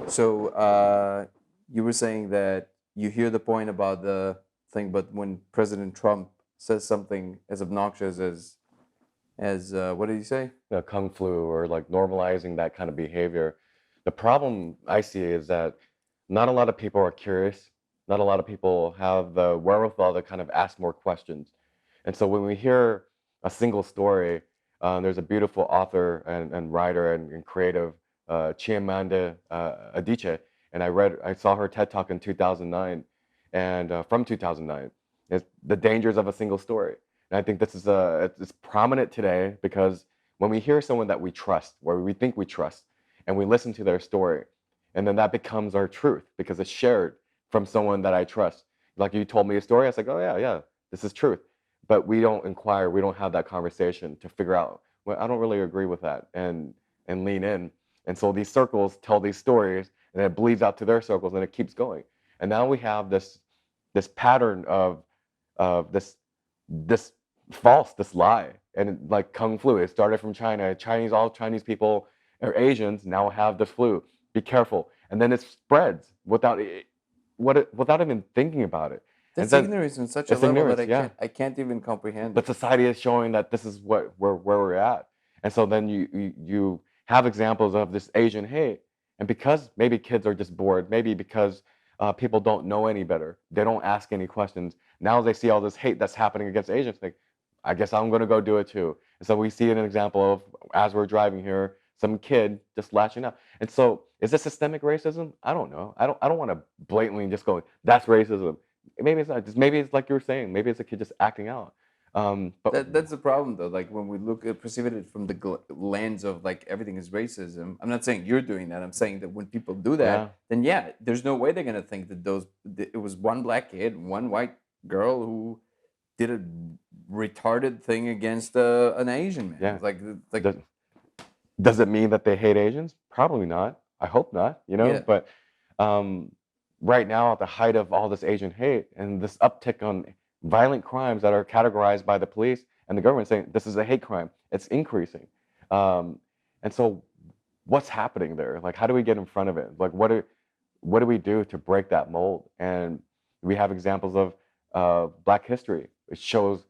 [SPEAKER 1] So you were saying that you hear the point about the thing, but when President Trump says something as obnoxious as what did he say?
[SPEAKER 2] Kung flu or like normalizing that kind of behavior. The problem I see is that not a lot of people are curious. Not a lot of people have the wherewithal to kind of ask more questions. And so when we hear a single story, there's a beautiful author and writer and creative, Chimamanda Adichie, and I saw her TED Talk in 2009, and from 2009, is the dangers of a single story. And I think this is it's prominent today because when we hear someone that we trust, where we think we trust, and we listen to their story, and then that becomes our truth because it's shared from someone that I trust. Like you told me a story, I was like, oh yeah, this is truth. But we don't inquire, we don't have that conversation to figure out, well, I don't really agree with that, and lean in. And so these circles tell these stories, and it bleeds out to their circles, and it keeps going. And now we have this pattern of this this lie, and like kung flu. It started from China. All Chinese people or Asians now have the flu. Be careful, and then it spreads without even thinking about it. And
[SPEAKER 1] That's
[SPEAKER 2] then
[SPEAKER 1] ignorance on such a
[SPEAKER 2] it's
[SPEAKER 1] level that
[SPEAKER 2] ignorance, yeah.
[SPEAKER 1] I can't even comprehend
[SPEAKER 2] But
[SPEAKER 1] it.
[SPEAKER 2] society is showing that this is where we're at, and so then you have examples of this Asian hate, and because maybe kids are just bored, maybe because people don't know any better, they don't ask any questions. Now they see all this hate that's happening against Asians, like, I guess I'm going to go do it too. And so we see an example of, as we're driving here, some kid just lashing out. And so is this systemic racism? I don't know. I don't want to blatantly just go, that's racism. Maybe it's not. Just maybe it's like you were saying. Maybe it's a kid just acting out. But
[SPEAKER 1] That's the problem though. Like when we look at perceive it from the lens of like everything is racism. I'm not saying you're doing that. I'm saying that when people do that,
[SPEAKER 2] yeah,
[SPEAKER 1] then yeah, there's no way they're gonna think that it was one black kid, one white girl who did a retarded thing against an Asian man.
[SPEAKER 2] yeah.
[SPEAKER 1] It's like
[SPEAKER 2] Does, does it mean that they hate Asians? Probably not. I hope not.
[SPEAKER 1] yeah.
[SPEAKER 2] But um, right now, at the height of all this Asian hate and this uptick on violent crimes that are categorized by the police and the government saying this is a hate crime, it's increasing. Um, and so, what's happening there? Like, how do we get in front of it? Like, what do we do to break that mold? And we have examples of Black history. It shows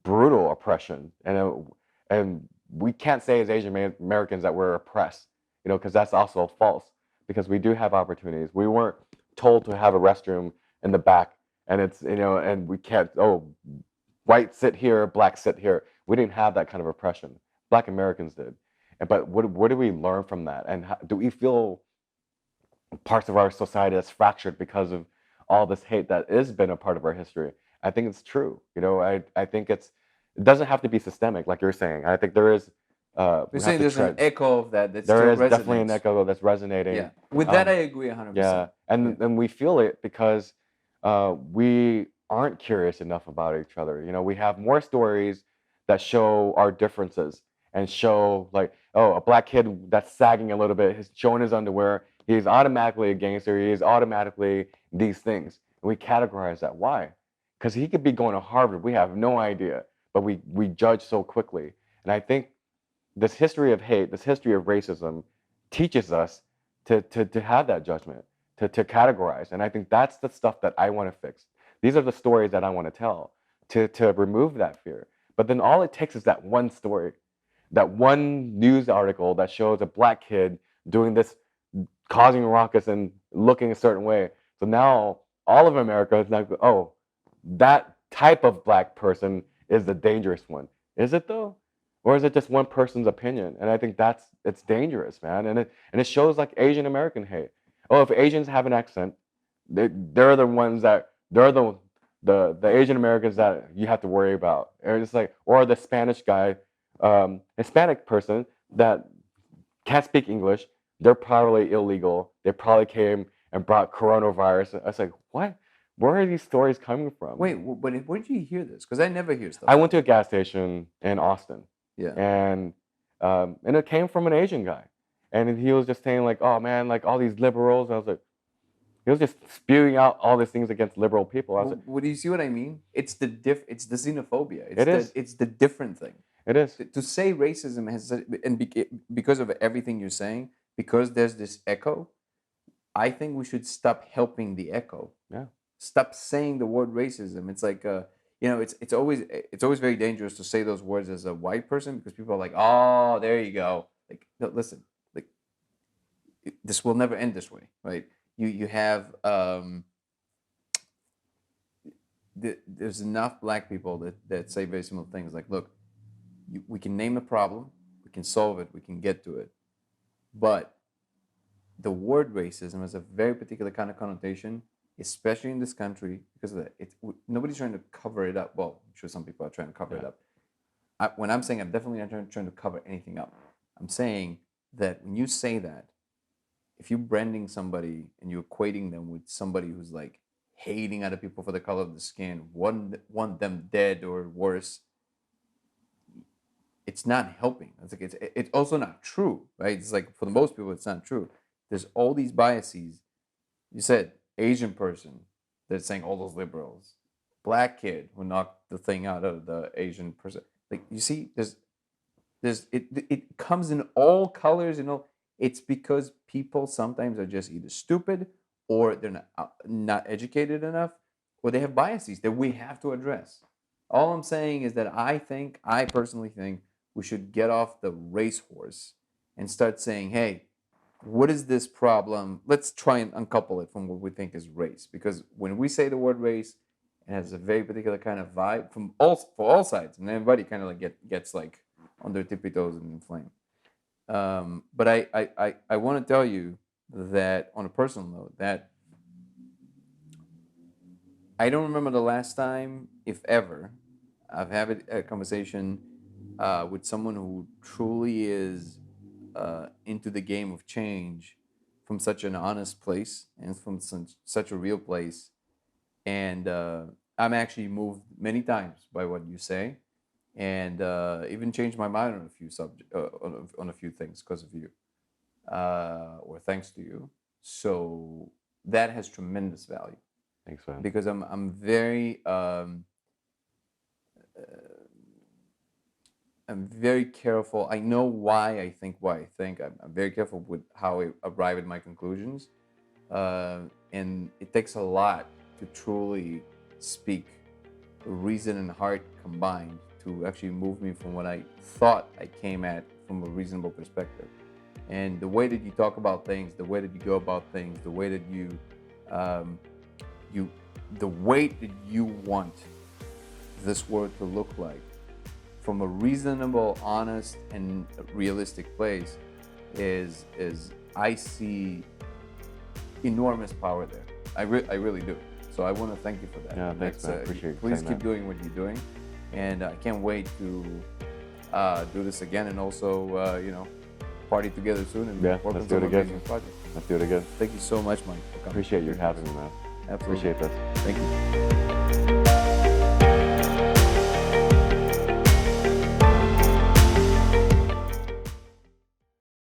[SPEAKER 2] brutal oppression, and we can't say as Asian Americans that we're oppressed, because that's also false. Because we do have opportunities. We weren't told to have a restroom in the back, and and we can't. Oh, white sit here, black sit here. We didn't have that kind of oppression. Black Americans did. But what do we learn from that? And do we feel parts of our society that's fractured because of all this hate that has been a part of our history? I think it's true. I think it doesn't have to be systemic, like you're saying. I think there is.
[SPEAKER 1] You're
[SPEAKER 2] We have
[SPEAKER 1] saying
[SPEAKER 2] to
[SPEAKER 1] there's an
[SPEAKER 2] tread.
[SPEAKER 1] echo of that that
[SPEAKER 2] There
[SPEAKER 1] still
[SPEAKER 2] is definitely an
[SPEAKER 1] resonates.
[SPEAKER 2] echo that's resonating.
[SPEAKER 1] Yeah. With that, I agree
[SPEAKER 2] Yeah,
[SPEAKER 1] 100%.
[SPEAKER 2] and we feel it because we aren't curious enough about each other. We have more stories that show our differences and show like, oh, a black kid that's sagging a little bit, he's showing his underwear, he's automatically a gangster, he is automatically these things. And we categorize that. Why? Because he could be going to Harvard. We have no idea, but we judge so quickly. And I think this history of hate, this history of racism teaches us to have that judgment, to categorize. And I think that's the stuff that I want to fix. These are the stories that I want to tell to remove that fear. But then all it takes is that one story, that one news article that shows a black kid doing this, causing ruckus and looking a certain way. So now all of America is like, oh, that type of black person is the dangerous one. Is it though? Or is it just one person's opinion? And I think it's dangerous, man. And it shows like Asian American hate. Oh, if Asians have an accent, they're the ones that they're the Asian Americans that you have to worry about. Or it's like, or the Spanish guy, Hispanic person that can't speak English, they're probably illegal. They probably came and brought coronavirus. I was like, what? Where are these stories coming from?
[SPEAKER 1] Wait, but where did you hear this? Because I never hear stuff.
[SPEAKER 2] I went to a gas station in Austin.
[SPEAKER 1] Yeah.
[SPEAKER 2] And it came from an Asian guy. And he was just saying like, oh man, like all these liberals. And I was like, he was just spewing out all these things against liberal people. I was like,
[SPEAKER 1] do you see what I mean? It's the it's the xenophobia. It's the different thing.
[SPEAKER 2] It is.
[SPEAKER 1] To say racism has, because of everything you're saying, because there's this echo, I think we should stop helping the echo.
[SPEAKER 2] Yeah.
[SPEAKER 1] Stop saying the word racism. It's like, it's always very dangerous to say those words as a white person, because people are like, oh, there you go. Like, no, listen, like, this will never end this way, right? You have there's enough black people that say very similar things. Like, look, we can name the problem, we can solve it, we can get to it, but the word racism has a very particular kind of connotation, especially in this country, because of that. Nobody's trying to cover it up. Well, I'm sure some people are trying to cover it up. When I'm saying, I'm definitely not trying to cover anything up. I'm saying that when you say that, if you're branding somebody and you're equating them with somebody who's like hating other people for the color of the skin, want them dead or worse, it's not helping. It's like it's also not true, right? It's like, for the most people, it's not true. There's all these biases. You said Asian person that's saying all those liberals, black kid who knocked the thing out of the Asian person. Like, you see, it comes in all colors, It's because people sometimes are just either stupid, or they're not educated enough, or they have biases that we have to address. All I'm saying is that I personally think we should get off the racehorse and start saying, hey, what is this problem? Let's try and uncouple it from what we think is race. Because when we say the word race, it has a very particular kind of vibe for all sides, and everybody kind of like gets like on their tippy toes and inflamed. But I want to tell you that, on a personal note, that I don't remember the last time, if ever, I've had a conversation with someone who truly is into the game of change from such an honest place and from such a real place. And I'm actually moved many times by what you say, and even changed my mind on a few on a few things because of you, or thanks to you. So that has tremendous value.
[SPEAKER 2] Thanks, man.
[SPEAKER 1] Because I'm very I'm very careful. I know why I think what I think. I'm very careful with how I arrive at my conclusions, and it takes a lot to truly speak reason and heart combined to actually move me from what I thought I came at from a reasonable perspective. And the way that you talk about things, the way that you go about things, the way that the way that you want this world to look like, from a reasonable, honest, and realistic place, is I see enormous power there. I really do. So I want to thank you for that.
[SPEAKER 2] Yeah, thanks, man. Appreciate it.
[SPEAKER 1] Please keep doing what you're doing, and I can't wait to do this again, and also party together soon and work on some amazing projects.
[SPEAKER 2] Let's do it again.
[SPEAKER 1] Thank you so much, Mike.
[SPEAKER 2] Appreciate you having me, man.
[SPEAKER 1] Absolutely.
[SPEAKER 2] Appreciate this.
[SPEAKER 1] Thank you.